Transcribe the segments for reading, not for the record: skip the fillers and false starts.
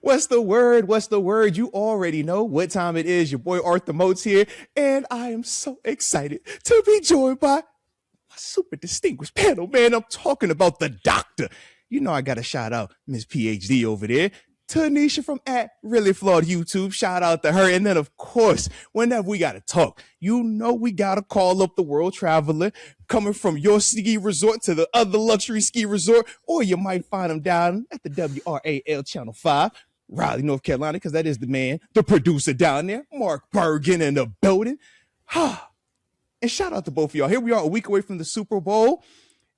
What's the word? What's the word? You already know what time it is. Your boy Arthur Moats here, and I am so excited to be joined by my super distinguished panel, man. I'm talking about the doctor. You know I got to shout out Miss PhD over there. TaNeisha from at Really Flawed YouTube. Shout out to her. And then, of course, whenever we got to talk, you know we got to call up the world traveler coming from your ski resort to the other luxury ski resort, or you might find him down at the WRAL Channel 5, Raleigh, North Carolina, because that is the man, the producer down there, Mark Bergin in the building. And shout out to both of y'all. Here we are a week away from the Super Bowl.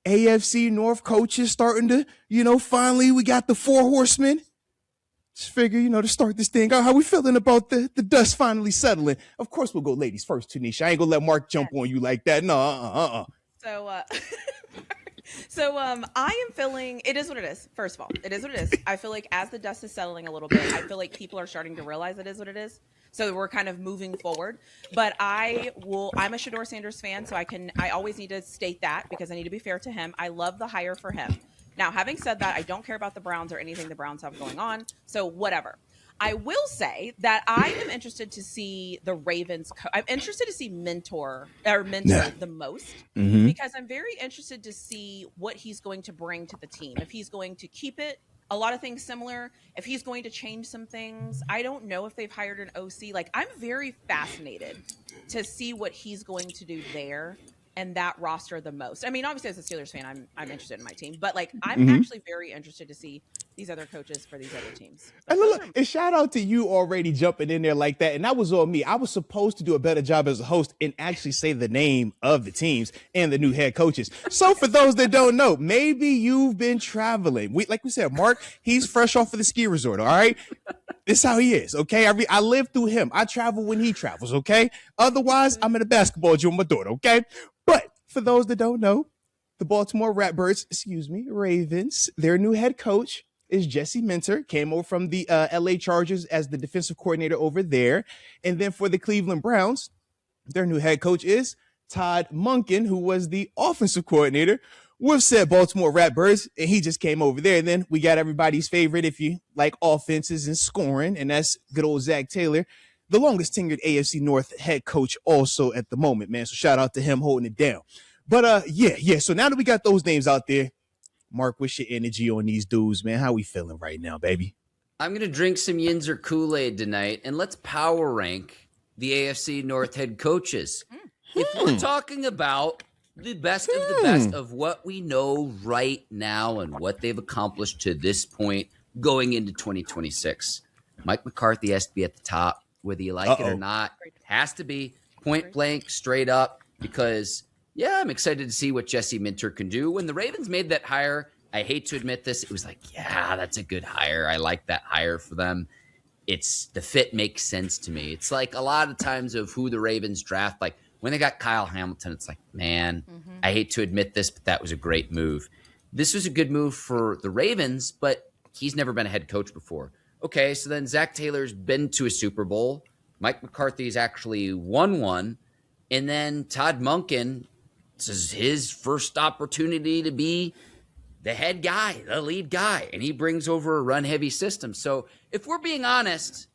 AFC North coaches starting to, finally we got the four horsemen. Just figure, to start this thing out. How we feeling about the dust finally settling? Of course, we'll go ladies first, TaNeisha. I ain't gonna let Mark jump on you like that. No, So I am feeling, it is what it is. First of all, it is what it is. I feel like as the dust is settling a little bit, I feel like people are starting to realize it is what it is. So we're kind of moving forward. But I'm a Shedeur Sanders fan, so I always need to state that because I need to be fair to him. I love the hire for him. Now, having said that, I don't care about the Browns or anything the Browns have going on. So whatever. I will say that I am interested to see the Ravens. I'm interested to see mentor the most because I'm very interested to see what he's going to bring to the team. If he's going to keep it, a lot of things similar. If he's going to change some things, I don't know if they've hired an OC. Like, I'm very fascinated to see what he's going to do there and that roster the most. I mean, obviously as a Steelers fan, I'm interested in my team, but I'm actually very interested to see these other coaches for these other teams. And look, and shout out to you already jumping in there like that. And that was on me. I was supposed to do a better job as a host and actually say the name of the teams and the new head coaches. So for those that don't know, maybe you've been traveling. Like we said, Mark, he's fresh off of the ski resort. All right. This is how he is. Okay. I live through him. I travel when he travels. Okay. Otherwise, I'm in a basketball gym with my daughter. Okay. But for those that don't know, the Baltimore Ravens, their new head coach is Jesse Minter, came over from the LA Chargers as the defensive coordinator over there. And then for the Cleveland Browns, their new head coach is Todd Monken, who was the offensive coordinator with said Baltimore Ratbirds, and he just came over there. And then we got everybody's favorite, if you like offenses and scoring, and that's good old Zach Taylor, the longest tenured AFC North head coach also at the moment, man. So shout out to him holding it down. But yeah. So now that we got those names out there, Mark, what's your energy on these dudes, man? How we feeling right now, baby? I'm going to drink some Yinzer Kool-Aid tonight, and let's power rank the AFC North head coaches. If we're talking about the best of the best of what we know right now and what they've accomplished to this point going into 2026, Mike McCarthy has to be at the top, whether you like it or not. Has to be point blank, straight up, because yeah, I'm excited to see what Jesse Minter can do. When the Ravens made that hire, I hate to admit this, it was like, yeah, that's a good hire. I like that hire for them. The fit makes sense to me. It's like a lot of times of who the Ravens draft, like when they got Kyle Hamilton, it's like, man, I hate to admit this, but that was a great move. This was a good move for the Ravens, but he's never been a head coach before. Okay, so then Zach Taylor's been to a Super Bowl. Mike McCarthy's actually won one. And then Todd Monken, this is his first opportunity to be the head guy, the lead guy, and he brings over a run-heavy system. So if we're being honest,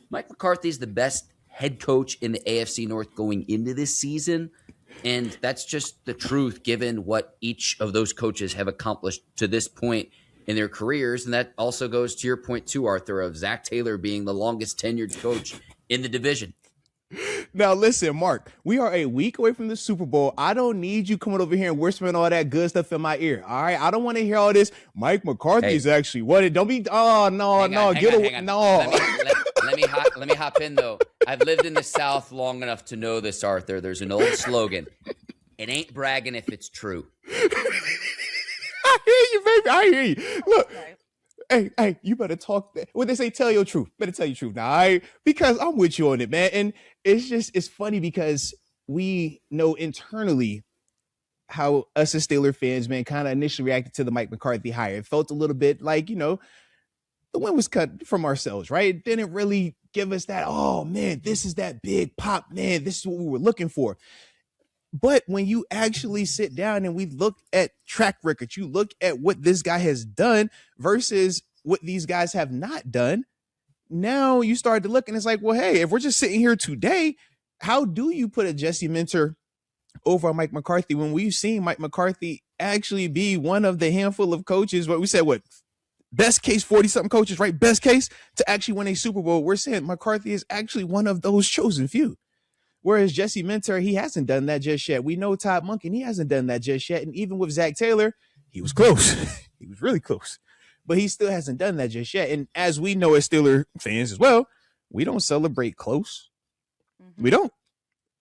Mike McCarthy's the best head coach in the AFC North going into this season, and that's just the truth given what each of those coaches have accomplished to this point in their careers. And that also goes to your point too, Arthur, of Zach Taylor being the longest tenured coach in the division. Now, listen, Mark, we are a week away from the Super Bowl. I don't need you coming over here and whispering all that good stuff in my ear. All right. I don't want to hear all this. Mike McCarthy is actually what it. Don't be. Oh, no. Get away. No. Let me hop in, though. I've lived in the South long enough to know this, Arthur. There's an old slogan. It ain't bragging if it's true. I hear you, baby. I hear you. Look. Hey, you better talk. When they say tell your truth, better tell your truth now, all right? Because I'm with you on it, man. And it's funny because we know internally how us as Steelers fans, man, kind of initially reacted to the Mike McCarthy hire. It felt a little bit like, the wind was cut from ourselves, right? It didn't really give us that, oh, man, this is that big pop, man. This is what we were looking for. But when you actually sit down and we look at track record, you look at what this guy has done versus what these guys have not done, now you start to look and it's like, well, hey, if we're just sitting here today, how do you put a Jesse Minter over on Mike McCarthy when we've seen Mike McCarthy actually be one of the handful of coaches, what we said, best case 40-something coaches, right? Best case to actually win a Super Bowl. We're saying McCarthy is actually one of those chosen few. Whereas Jesse Minter, he hasn't done that just yet. We know Todd Monken, he hasn't done that just yet. And even with Zach Taylor, he was close. He was really close. But he still hasn't done that just yet. And as we know as Steeler fans as well, we don't celebrate close. We don't.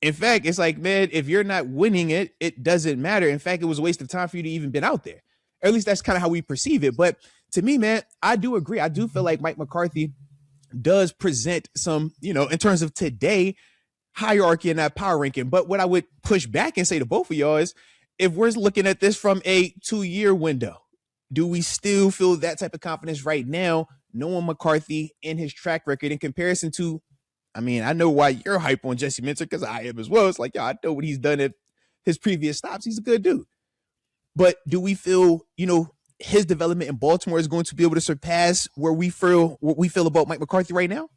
In fact, it's like, man, if you're not winning it, it doesn't matter. In fact, it was a waste of time for you to even been out there. Or at least that's kind of how we perceive it. But to me, man, I do agree. I do feel like Mike McCarthy does present some, in terms of today, hierarchy in that power ranking. But what I would push back and say to both of y'all is, if we're looking at this from a 2-year window, do we still feel that type of confidence right now, knowing McCarthy and his track record in comparison to, I know why you're hype on Jesse Minter, because I am as well. It's like, I know what he's done at his previous stops. He's a good dude. But do we feel, his development in Baltimore is going to be able to surpass what we feel about Mike McCarthy right now?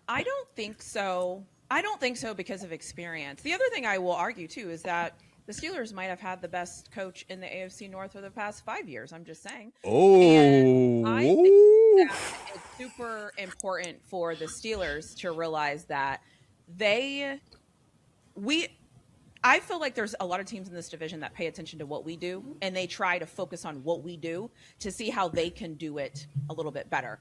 I don't think so. I don't think so because of experience. The other thing I will argue, too, is that the Steelers might have had the best coach in the AFC North for the past 5 years. I'm just saying. And I think that it's super important for the Steelers to realize that I feel like there's a lot of teams in this division that pay attention to what we do, and they try to focus on what we do to see how they can do it a little bit better.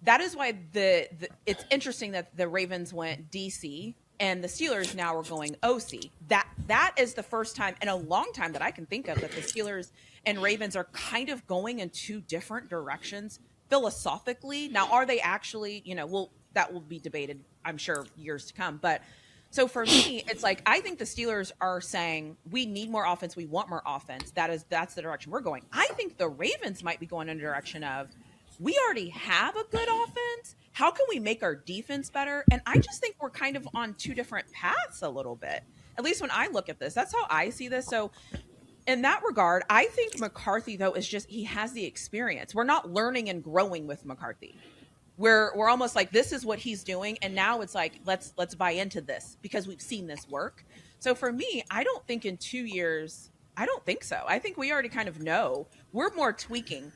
That is why it's interesting that the Ravens went DC and the Steelers now are going OC. That is the first time in a long time that I can think of that the Steelers and Ravens are kind of going in two different directions philosophically. Now, are they actually, that will be debated, I'm sure, years to come. But so for me, it's like, I think the Steelers are saying we need more offense. We want more offense. That's the direction we're going. I think the Ravens might be going in a direction of, we already have a good offense. How can we make our defense better? And I just think we're kind of on two different paths a little bit. At least when I look at this, that's how I see this. So in that regard, I think McCarthy, though, he has the experience. We're not learning and growing with McCarthy. We're almost like, this is what he's doing. And now it's like, let's buy into this because we've seen this work. So for me, I don't think in 2 years, I don't think so. I think we already kind of know. We're more tweaking.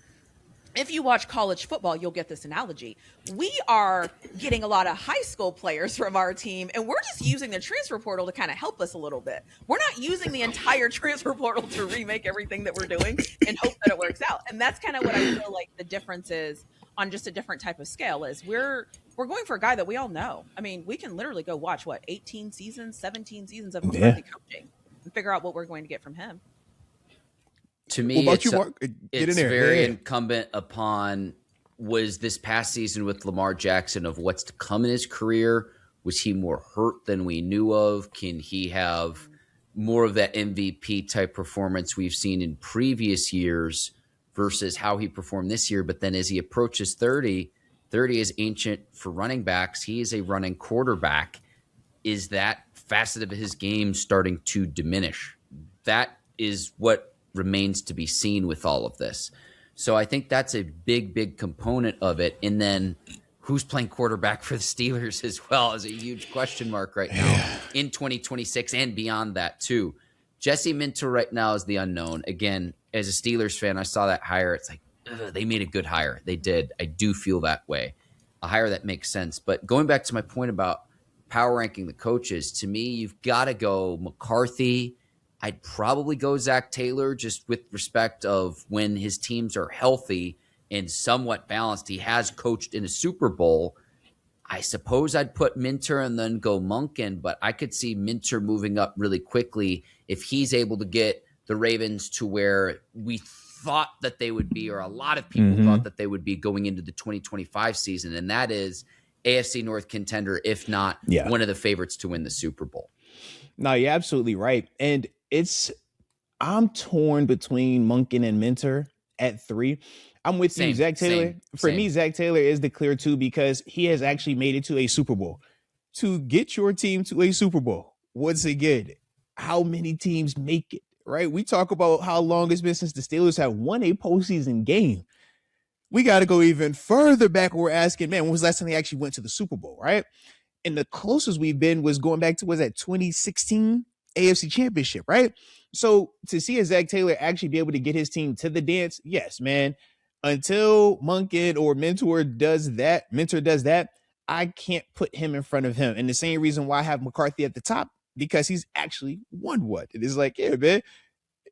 If you watch college football, you'll get this analogy. We are getting a lot of high school players from our team, and we're just using the transfer portal to kind of help us a little bit. We're not using the entire transfer portal to remake everything that we're doing and hope that it works out. And that's kind of what I feel like the difference is on just a different type of scale is we're going for a guy that we all know. We can literally go watch, 18 seasons, 17 seasons of McCarthy coaching and figure out what we're going to get from him. To me, it's very incumbent upon, was this past season with Lamar Jackson of what's to come in his career? Was he more hurt than we knew of? Can he have more of that MVP type performance we've seen in previous years versus how he performed this year? But then as he approaches 30 is ancient for running backs. He is a running quarterback. Is that facet of his game starting to diminish? That is what remains to be seen with all of this. So I think that's a big, big component of it. And then who's playing quarterback for the Steelers as well is a huge question mark right now in 2026 and beyond that too. Jesse Minter right now is the unknown. Again, as a Steelers fan, I saw that hire. It's like, they made a good hire. They did. I do feel that way. A hire that makes sense. But going back to my point about power ranking the coaches, to me, you've got to go McCarthy. I'd probably go Zach Taylor just with respect of when his teams are healthy and somewhat balanced. He has coached in a Super Bowl. I suppose I'd put Minter and then go Monken, but I could see Minter moving up really quickly if he's able to get the Ravens to where we thought that they would be, or a lot of people thought that they would be going into the 2025 season, and that is AFC North contender, if not one of the favorites to win the Super Bowl. No, you're absolutely right. And I'm torn between Monken and Minter at 3. I'm with you, Zach Taylor. For me, Zach Taylor is the clear 2 because he has actually made it to a Super Bowl. To get your team to a Super Bowl, once again, how many teams make it, right? We talk about how long it's been since the Steelers have won a postseason game. we got to go even further back where we're asking, man, when was the last time they actually went to the Super Bowl, right? And the closest we've been was going back to, was that 2016 AFC Championship, right? So to see a Zach Taylor actually be able to get his team to the dance, yes, man. Until Monken or Mentor does that, I can't put him in front of him. And the same reason why I have McCarthy at the top, because he's actually won what? It is like, yeah, man,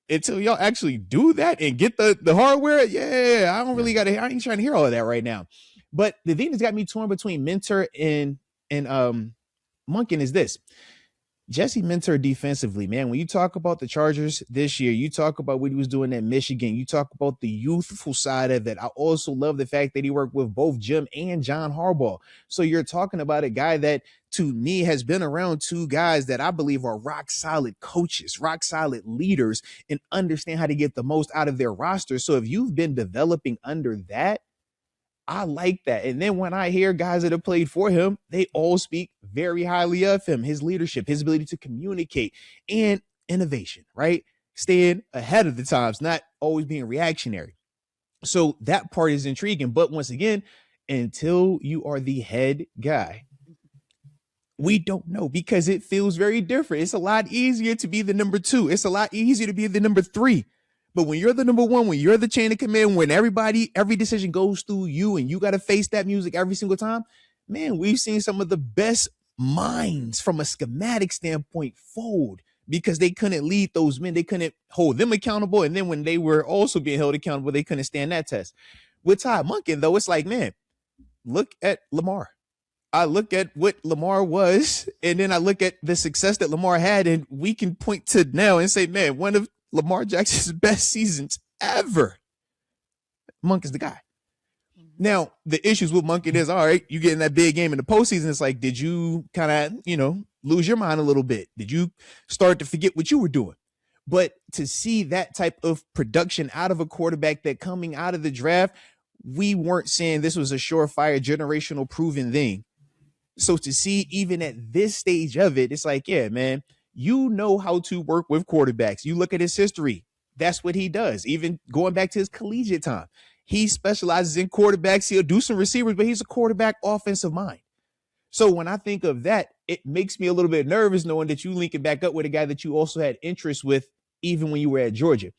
until y'all actually do that and get the hardware, yeah, I ain't trying to hear all of that right now. But the thing that's got me torn between Mentor and Monken is this. Jesse Minter defensively, man, when you talk about the Chargers this year, you talk about what he was doing at Michigan, you talk about the youthful side of it. I also love the fact that he worked with both Jim and John Harbaugh. So you're talking about a guy that, to me, has been around two guys that I believe are rock solid coaches, rock solid leaders, and understand how to get the most out of their roster. So if you've been developing under that, I like that. And then when I hear guys that have played for him, they all speak very highly of him, his leadership, his ability to communicate, and innovation, right? Staying ahead of the times, not always being reactionary. So that part is intriguing. But once again, until you are the head guy, we don't know, because it feels very different. It's a lot easier to be the number two. It's a lot easier to be the number three. But when you're the number one, when you're the chain of command, when every decision goes through you and you got to face that music every single time, man, we've seen some of the best minds from a schematic standpoint fold because they couldn't lead those men. They couldn't hold them accountable. And then when they were also being held accountable, they couldn't stand that test. With Todd Monken, though, it's like, man, look at Lamar. I look at what Lamar was, and then I look at the success that Lamar had, and we can point to now and say, man, one of Lamar Jackson's best seasons ever. Monken's the guy. Now, the issues with Monken is, all right, you get in that big game in the postseason. It's like, did you kind of, lose your mind a little bit? Did you start to forget what you were doing? But to see that type of production out of a quarterback that coming out of the draft, we weren't saying this was a surefire generational proven thing. So to see even at this stage of it, it's like, yeah, man, you know how to work with quarterbacks. You look at his history. That's what he does. Even going back to his collegiate time, he specializes in quarterbacks. He'll do some receivers, but he's a quarterback offensive mind. So when I think of that, it makes me a little bit nervous knowing that you link it back up with a guy that you also had interest with even when you were at Georgia.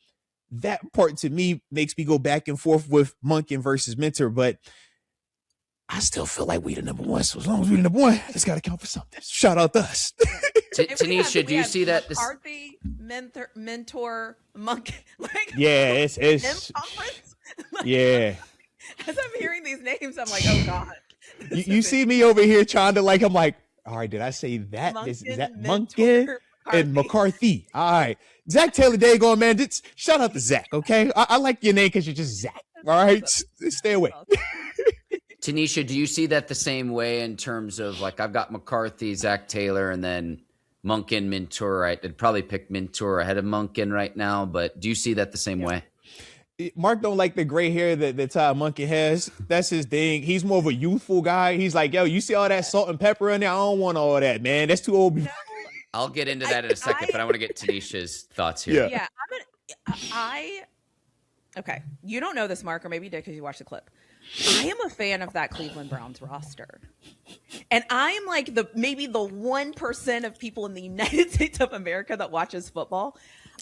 That part to me makes me go back and forth with Monken versus Mentor, but I still feel like we the number one. So as long as we the number one, it's got to count for something. Shout out to us. TaNeisha, do you see that? McCarthy, mentor, Monken. Like, yeah, it's like, yeah. As I'm hearing these names, I'm like, oh God. You see me over here trying to I'm like, all right, did I say that? Is that Monken and McCarthy? All right. Zach Taylor Dagon, man. Shout out to Zach, okay? I like your name because you're just Zach. All right? Stay away. TaNeisha, do you see that the same way in terms of, like, I've got McCarthy, Zach Taylor, and then Monken, Mentor? I'd probably pick Mentor ahead of Monken right now, but do you see that the same way? Mark don't like the gray hair that Todd Monken has. That's his thing. He's more of a youthful guy. He's like, yo, you see all that salt and pepper in there? I don't want all that, man. That's too old. I'll get into that in a second, but I want to get TaNeisha's thoughts here. Yeah. Okay. You don't know this, Mark, or maybe you did because you watched the clip. I am a fan of that Cleveland Browns roster. And I am like maybe the 1% of people in the United States of America that watches football.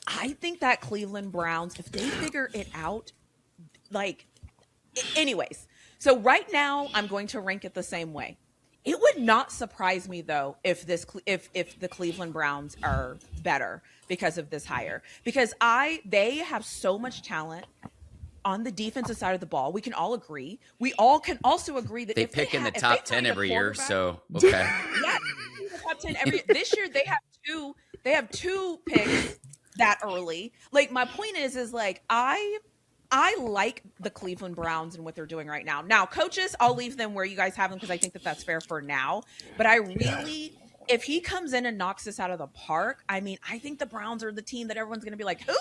I think that Cleveland Browns, if they figure it out, anyways. So right now I'm going to rank it the same way. It would not surprise me though if the Cleveland Browns are better because of this hire, because they have so much talent on the defensive side of the ball. We can all agree. We all can also agree that they pick in the top 10 every year. So okay, yeah, the top 10 every. This year they have two picks that early. Like, my point is like I like the Cleveland Browns and what they're doing right now. Now, coaches, I'll leave them where you guys have them because I think that that's fair for now. But I really, if he comes in and knocks this out of the park, I mean, I think the Browns are the team that everyone's going to be like, who?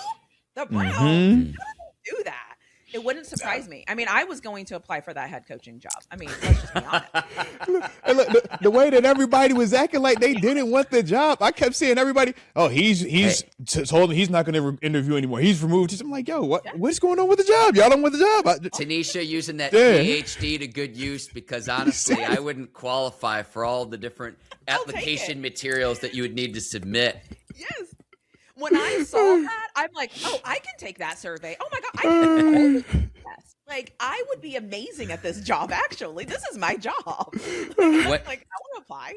The Browns? How do they do that? It wouldn't surprise me. I mean, I was going to apply for that head coaching job. I mean, let's just be honest. And look, the way that everybody was acting like they didn't want the job, I kept seeing everybody, oh, he's told he's not going to interview anymore. He's removed. I'm like, yo, what's going on with the job? Y'all don't want the job. TaNeisha using that PhD to good use, because honestly, I wouldn't qualify for all the different application materials that you would need to submit. Yes. When I saw that, I'm like, oh, I can take that survey. Oh my God, I can take this test. Like, I would be amazing at this job, actually. This is my job. I want to apply.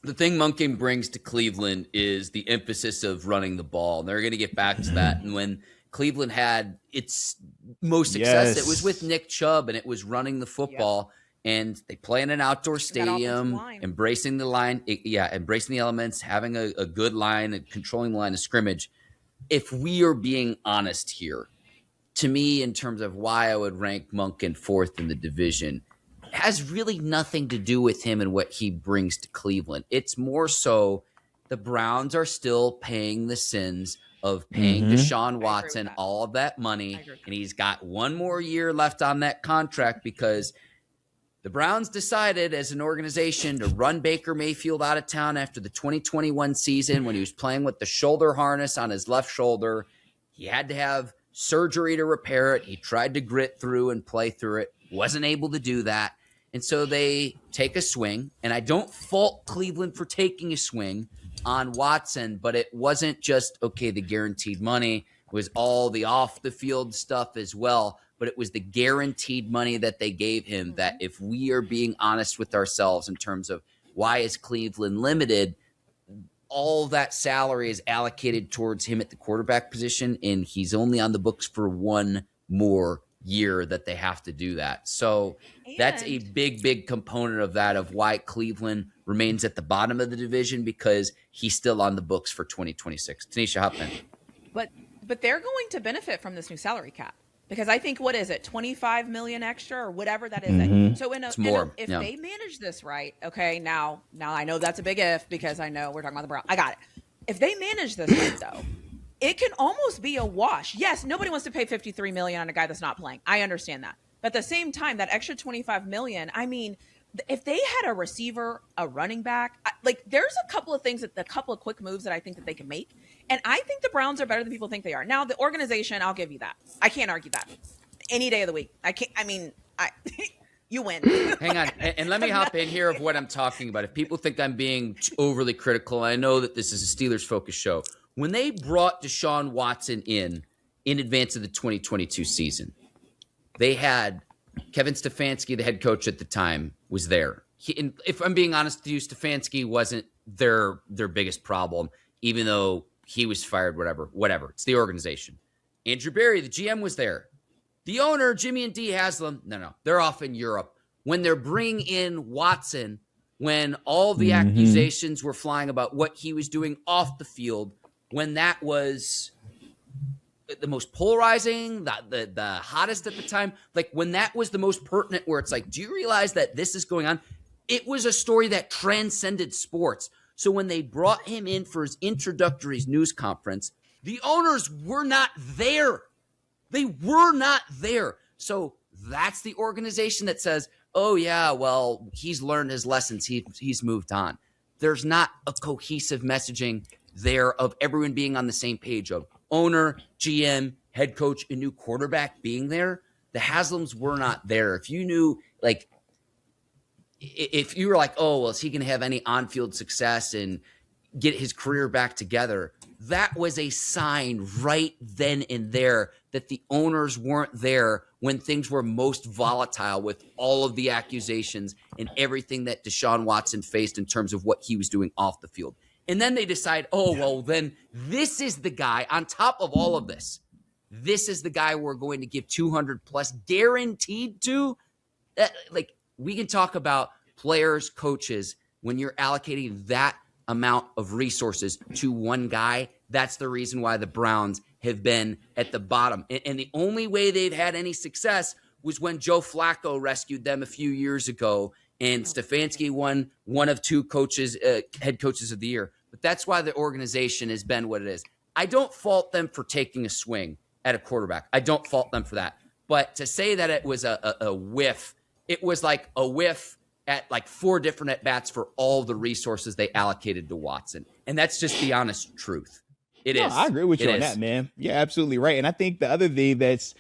The thing Monken brings to Cleveland is the emphasis of running the ball. And they're going to get back to that. And when Cleveland had its most success, it was with Nick Chubb, and it was running the football. Yep. And they play in an outdoor stadium, embracing the line. Embracing the elements, having a good line, and controlling the line of scrimmage. If we are being honest here, to me, in terms of why I would rank Monken fourth in the division, has really nothing to do with him and what he brings to Cleveland. It's more so the Browns are still paying the sins of paying Deshaun Watson all of that money, and he's got one more year left on that contract because the Browns decided as an organization to run Baker Mayfield out of town after the 2021 season when he was playing with the shoulder harness on his left shoulder. He had to have surgery to repair it. He tried to grit through and play through it. Wasn't able to do that. And so they take a swing. And I don't fault Cleveland for taking a swing on Watson, but it wasn't just, okay, the guaranteed money. It was all the off-the-field stuff as well. But it was the guaranteed money that they gave him that, if we are being honest with ourselves in terms of why is Cleveland limited, all that salary is allocated towards him at the quarterback position, and he's only on the books for one more year that they have to do that. So that's a big, big component of that, of why Cleveland remains at the bottom of the division, because he's still on the books for 2026. TaNeisha Huffman. But they're going to benefit from this new salary cap. Because I think, what is it, 25 million extra or whatever that is. So if they manage this right, okay, now I know that's a big if, because I know we're talking about the Browns. I got it. If they manage this right, though, it can almost be a wash. Yes, nobody wants to pay 53 million on a guy that's not playing. I understand that. But at the same time, that extra 25 million, I mean, if they had a receiver, a running back, there's a couple of quick moves that I think that they can make. And I think the Browns are better than people think they are. Now, the organization, I'll give you that. I can't argue that. Any day of the week. You win. Hang on. And let me hop in here of what I'm talking about. If people think I'm being overly critical, I know that this is a Steelers-focused show. When they brought Deshaun Watson in advance of the 2022 season, they had Kevin Stefanski, the head coach at the time, was there. And if I'm being honest with you, Stefanski wasn't their biggest problem, even though he was fired, whatever. It's the organization. Andrew Berry, the GM, was there. The owner, Jimmy and Dee Haslam, no, they're off in Europe. When they're bringing in Watson, when all the accusations were flying about what he was doing off the field, when that was the most polarizing, the hottest at the time, when that was the most pertinent, where it's like, do you realize that this is going on? It was a story that transcended sports. So when they brought him in for his introductory news conference, the owners were not there. They were not there. So that's the organization that says, oh, yeah, well, he's learned his lessons. He's moved on. There's not a cohesive messaging there of everyone being on the same page of owner, GM, head coach, and new quarterback being there. The Haslams were not there. If you knew, if you were like, oh, well, is he going to have any on-field success and get his career back together? That was a sign right then and there that the owners weren't there when things were most volatile with all of the accusations and everything that Deshaun Watson faced in terms of what he was doing off the field. And then they decide, oh, well, then this is the guy on top of all of this. This is the guy we're going to give 200 plus guaranteed to. We can talk about players, coaches, when you're allocating that amount of resources to one guy. That's the reason why the Browns have been at the bottom. And the only way they've had any success was when Joe Flacco rescued them a few years ago, and Stefanski won one of two head coaches of the year. But that's why the organization has been what it is. I don't fault them for taking a swing at a quarterback. I don't fault them for that. But to say that it was a whiff, it was like a whiff at like 4 different at-bats for all the resources they allocated to Watson. And that's just the honest truth. It is. I agree with you on that, man. You're absolutely right. And I think the other thing that's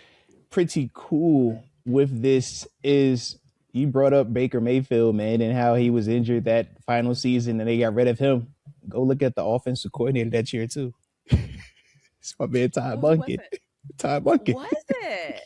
pretty cool with this is you brought up Baker Mayfield, man, and how he was injured that final season and they got rid of him. Go look at the offensive coordinator that year, too. It's my man, Todd Monken. Todd Monken. Was it?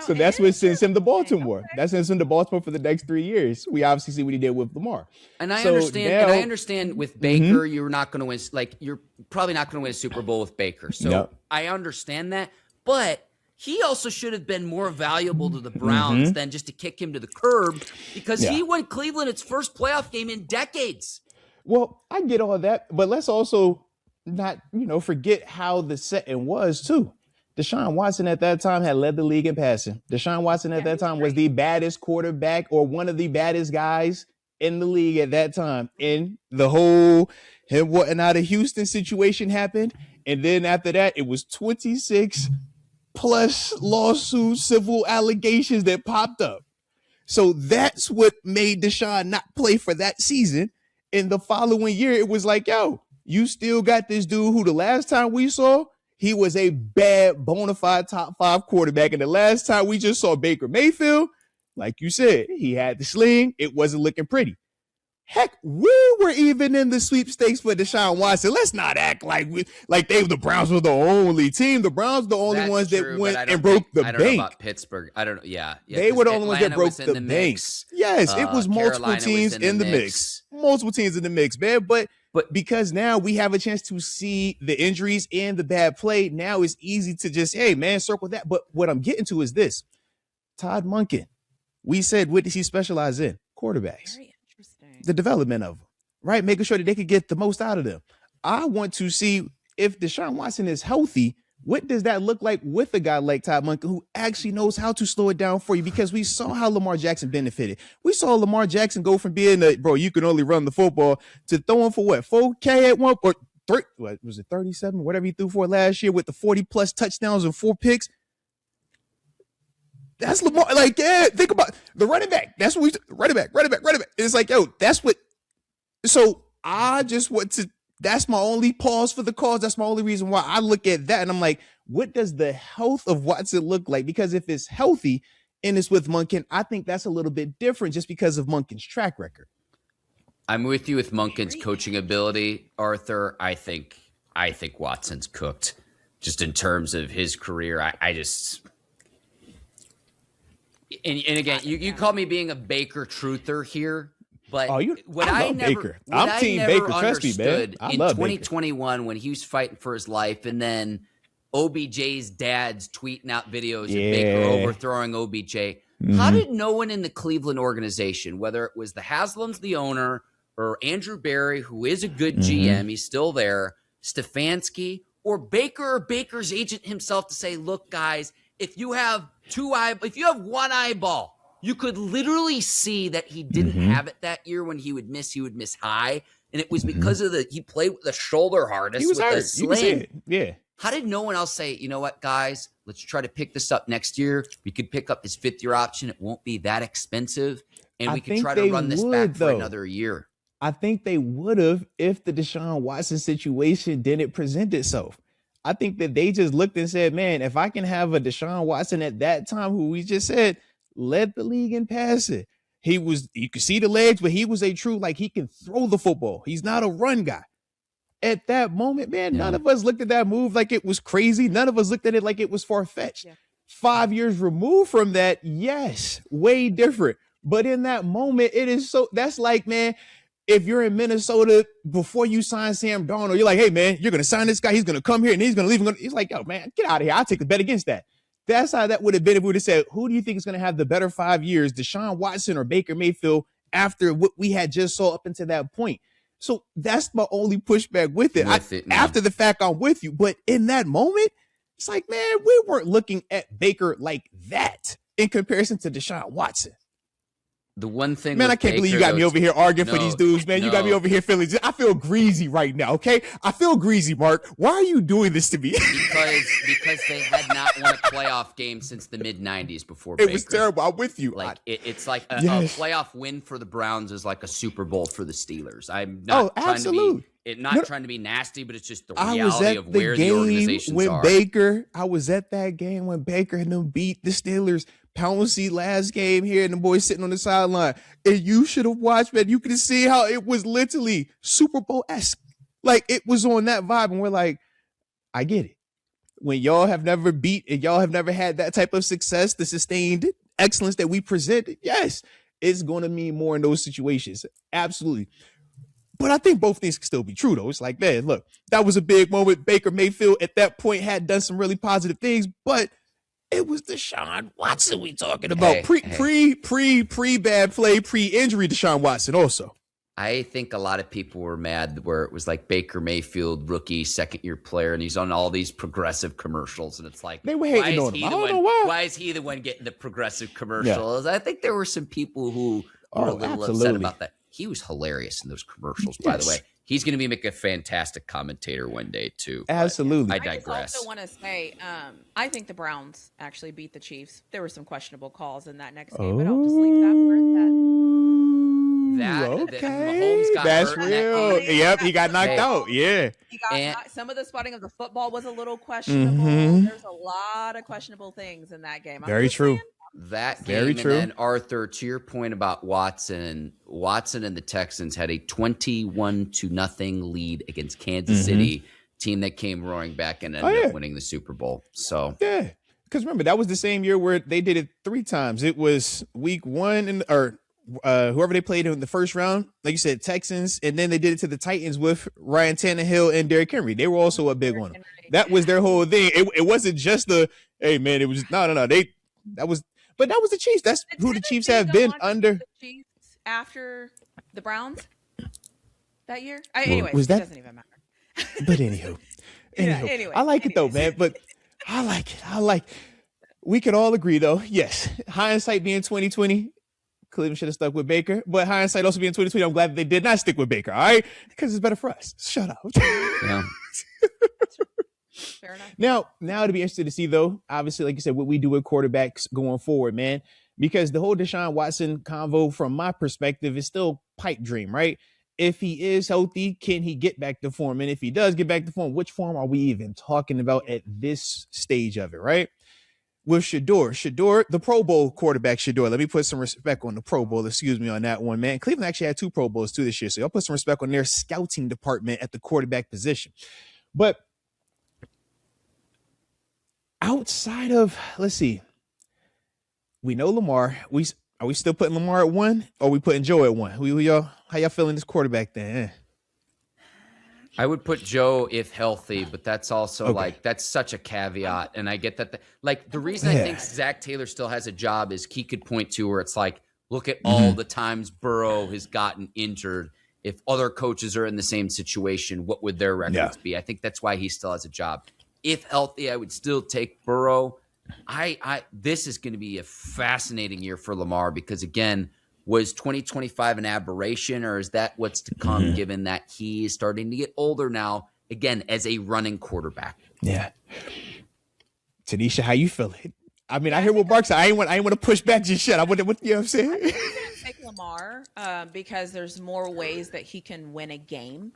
So that's what sends him to Baltimore. Okay. That sends him to Baltimore for the next 3 years. We obviously see what he did with Lamar. And I understand with Baker, you're not going to win. Like, you're probably not going to win a Super Bowl with Baker. So I understand that. But he also should have been more valuable to the Browns than just to kick him to the curb, because he won Cleveland its first playoff game in decades. Well, I get all that, but let's also not, forget how the setting was too. Deshaun Watson at that time had led the league in passing. Deshaun Watson at that time was the baddest quarterback, or one of the baddest guys in the league at that time. And the whole him wanting out of Houston situation happened. And then after that, it was 26 plus lawsuits, civil allegations that popped up. So that's what made Deshaun not play for that season. In the following year, it was like, yo, you still got this dude who the last time we saw, he was a bad, bona fide top 5 quarterback. And the last time we just saw Baker Mayfield, like you said, he had the sling. It wasn't looking pretty. Heck, we were even in the sweepstakes for Deshaun Watson. Let's not act like the Browns were the only team. The Browns were the only ones that went and broke the bank. I don't know about Pittsburgh. I don't know. Yeah. They were the only ones that broke the bank. Yes, it was multiple teams in the mix. Multiple teams in the mix, man. But because now we have a chance to see the injuries and the bad play, now it's easy to just, hey, man, circle that. But what I'm getting to is this. Todd Monken, we said, what does he specialize in? Quarterbacks. Very interesting. The development of them, right? Making sure that they could get the most out of them. I want to see if Deshaun Watson is healthy, what does that look like with a guy like Todd Monken who actually knows how to slow it down for you? Because we saw how Lamar Jackson benefited. We saw Lamar Jackson go from being you can only run the football to throwing for what, 4K at one or what was it, 37, whatever he threw for last year with the 40 plus touchdowns and 4 picks. That's Lamar. Like, yeah, think about the running back. That's what we running back. It's like, yo, that's what. So I just want to. That's my only pause for the cause. That's my only reason why I look at that. And I'm like, what does the health of Watson look like? Because if it's healthy and it's with Monken, I think that's a little bit different just because of Monken's track record. I'm with you with Monken's coaching ability, Arthur. I think Watson's cooked just in terms of his career. I just. And again, you call me being a Baker truther here. But I love Baker. I'm team Baker. Trust me, man. I love 2021 Baker. When he was fighting for his life, and then OBJ's dad's tweeting out videos of Baker overthrowing OBJ. Mm-hmm. How did no one in the Cleveland organization, whether it was the Haslams, the owner, or Andrew Berry, who is a good GM, he's still there, Stefanski, or Baker's agent himself, to say, look, guys, if you have one eyeball, you could literally see that he didn't have it that year when he would miss high. And it was because of he played with the shoulder harness with the sling. Yeah. How did no one else say, you know what, guys, let's try to pick this up next year. We could pick up his 5th-year option. It won't be that expensive. And we could try to run this back for another year. I think they would have if the Deshaun Watson situation didn't present itself. I think that they just looked and said, man, if I can have a Deshaun Watson at that time, who we just said, led the league in passing. You could see the legs, but he was a true, he can throw the football. He's not a run guy. At that moment, man, none of us looked at that move like it was crazy. None of us looked at it like it was far-fetched. Yeah. 5 years removed from that, yes, way different. But in that moment, it is that's like, man, if you're in Minnesota before you sign Sam Darnold, you're like, hey, man, you're going to sign this guy. He's going to come here and he's going to leave. He's like, yo, man, get out of here. I'll take the bet against that. That's how that would have been if we would have said, who do you think is going to have the better 5 years, Deshaun Watson or Baker Mayfield, after what we had just saw up until that point? So that's my only pushback with it. After the fact, I'm with you. But in that moment, it's like, man, we weren't looking at Baker like that in comparison to Deshaun Watson. The one thing, Man, with I can't believe you Baker, got me though, over here arguing for no, these dudes, man. You got me no. over here feeling. I feel greasy right now. Okay, I feel greasy, Mark. Why are you doing this to me? because they had not won a playoff game since the mid '90s before. It Baker. was terrible. I'm with you. Like it's like a Yes. playoff win for the Browns is like a Super Bowl for the Steelers. I'm not trying absolutely. trying to be nasty, but it's just the I was reality at of the where the game organizations when are. Baker. I was at that game when Baker and them beat the Steelers. Pouncy last game here, and the boys sitting on the sideline. And you should have watched, man. You could see how it was literally Super Bowl-esque. Like, it was on that vibe, and we're like, I get it. When y'all have never beat and y'all have never had that type of success, the sustained excellence that we presented, yes, it's going to mean more in those situations. Absolutely. But I think both things can still be true, though. It's like, man, look, that was a big moment. Baker Mayfield at that point had done some really positive things, but it was Deshaun Watson we talking about. Pre bad play, pre-injury Deshaun Watson also. I think a lot of people were mad where it was like Baker Mayfield, rookie, second-year player, and he's on all these progressive commercials, and it's like, they were hating on him. I don't know why. Why is he the one getting the progressive commercials? Yeah. I think there were some people who were a little upset about that. He was hilarious in those commercials, by the way. He's going to be making a fantastic commentator one day, too. Absolutely. I digress. I also want to say, I think the Browns actually beat the Chiefs. There were some questionable calls in that next game, but I'll just leave that where it's at. Mahomes got That's hurt real. Yep, he got knocked out. Yeah. Some of the spotting of the football was a little questionable. There's a lot of questionable things in that game. Very true. That game, and then Arthur, to your point about Watson and the Texans had a 21-0 lead against Kansas City, team that came roaring back and ended up winning the Super Bowl. So because remember that was the same year where they did it 3 times. It was week 1 whoever they played in the first round, like you said, Texans, and then they did it to the Titans with Ryan Tannehill and Derrick Henry. They were also a big one. That was their whole thing. It wasn't just hey man, it was no. But that was the Chiefs. That's who the Chiefs have been under. The Chiefs after the Browns that year. Anyways, was that, it doesn't even matter. But anywho, I like it though, man. But I like it. We could all agree though. Yes, hindsight being 2020, Cleveland should have stuck with Baker. But hindsight also being 2020, I'm glad that they did not stick with Baker. All right, because it's better for us. Shut up. Yeah. Fair enough. Now it'd be interesting to see, though, obviously, like you said, what we do with quarterbacks going forward, man, because the whole Deshaun Watson convo, from my perspective, is still pipe dream, right? If he is healthy, can he get back to form? And if he does get back to form, which form are we even talking about at this stage of it, right? With Shador, the Pro Bowl quarterback Shador. Let me put some respect on the Pro Bowl. Excuse me on that one, man. Cleveland actually had 2 Pro Bowls too this year, so I'll put some respect on their scouting department at the quarterback position. But outside of, let's see, we know Lamar. Are we still putting Lamar at 1, or are we putting Joe at 1? How y'all feeling this quarterback then? I would put Joe if healthy, but that's also that's such a caveat. And I get that. The reason I think Zach Taylor still has a job is he could point to where it's like, look at all the times Burrow has gotten injured. If other coaches are in the same situation, what would their records be? I think that's why he still has a job. If healthy, I would still take Burrow. This is going to be a fascinating year for Lamar because, again, was 2025 an aberration, or is that what's to come, given that he is starting to get older now, again, as a running quarterback? Yeah. TaNeisha, how you feeling? I mean, I hear what Mark said. I ain't want to push back just yet. You know what I'm saying? I'm going to take Lamar because there's more ways that he can win a game.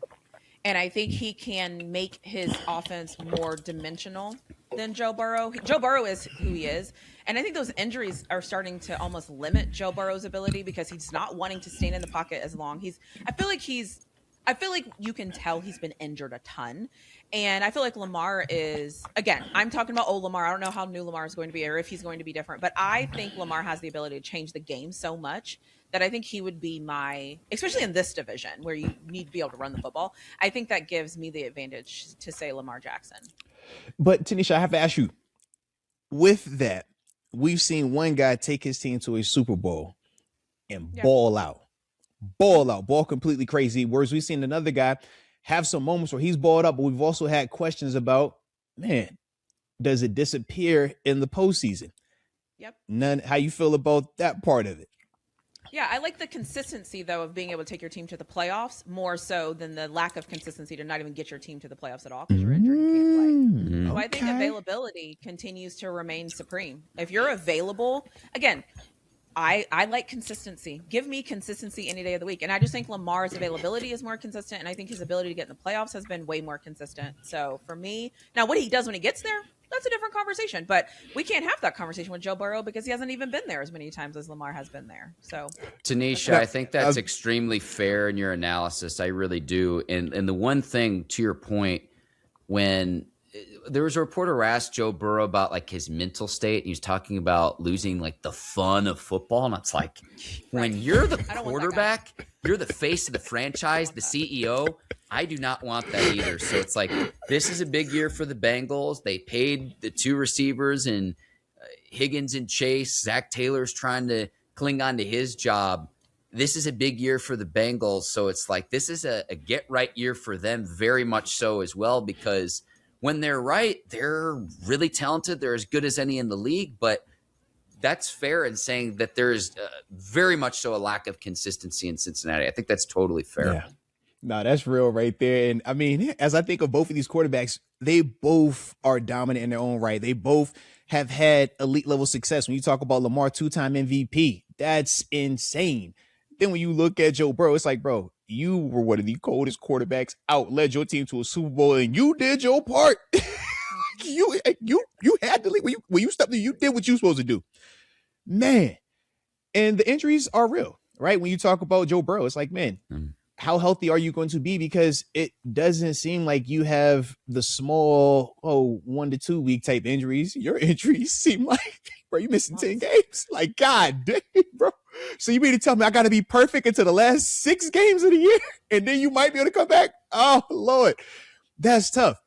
And I think he can make his offense more dimensional than Joe Burrow. Joe Burrow is who he is. And I think those injuries are starting to almost limit Joe Burrow's ability because he's not wanting to stand in the pocket as long. I feel like you can tell he's been injured a ton. And I feel like Lamar is, again, I'm talking about old Lamar. I don't know how new Lamar is going to be or if he's going to be different. But I think Lamar has the ability to change the game so much that I think he would be especially in this division where you need to be able to run the football. I think that gives me the advantage to say Lamar Jackson. But TaNeisha, I have to ask you, with that, we've seen one guy take his team to a Super Bowl and ball completely crazy. Whereas we've seen another guy have some moments where he's balled up, but we've also had questions about, man, does it disappear in the postseason? Yep. None. How you feel about that part of it? Yeah, I like the consistency though of being able to take your team to the playoffs more so than the lack of consistency to not even get your team to the playoffs at all because you're injured and can't play. So I think availability continues to remain supreme. If you're available, again, I like consistency. Give me consistency any day of the week. And I just think Lamar's availability is more consistent. And I think his ability to get in the playoffs has been way more consistent. So for me, now what he does when he gets there, that's a different conversation. But we can't have that conversation with Joe Burrow because he hasn't even been there as many times as Lamar has been there. So TaNeisha, I think that's extremely fair in your analysis. I really do. And the one thing to your point, when there was a reporter who asked Joe Burrow about like his mental state, and he was talking about losing like the fun of football. And it's like, when you're the quarterback, you're the face of the franchise, the CEO. I do not want that either. So it's like, this is a big year for the Bengals. They paid the two receivers and Higgins and Chase. Zach Taylor's trying to cling on to his job. This is a big year for the Bengals. So it's like, this is a get right year for them, very much so as well, because when they're right, they're really talented. They're as good as any in the league, but that's fair in saying that there's very much so a lack of consistency in Cincinnati. I think that's totally fair. Yeah. No, that's real right there. And I mean, as I think of both of these quarterbacks, they both are dominant in their own right. They both have had elite level success. When you talk about Lamar, 2-time MVP, that's insane. Then when you look at Joe Burrow, it's like, bro, you were one of the coldest quarterbacks out, led your team to a Super Bowl, and you did your part. you had to leave. When you stepped in, you did what you were supposed to do. Man. And the injuries are real, right? When you talk about Joe Burrow, it's like, man, how healthy are you going to be? Because it doesn't seem like you have the small, 1 to 2 week type injuries. Your injuries seem like, bro, you missing 10 games. Like, God dang, bro. So you mean to tell me I got to be perfect until the last 6 games of the year and then you might be able to come back? Oh, Lord, that's tough.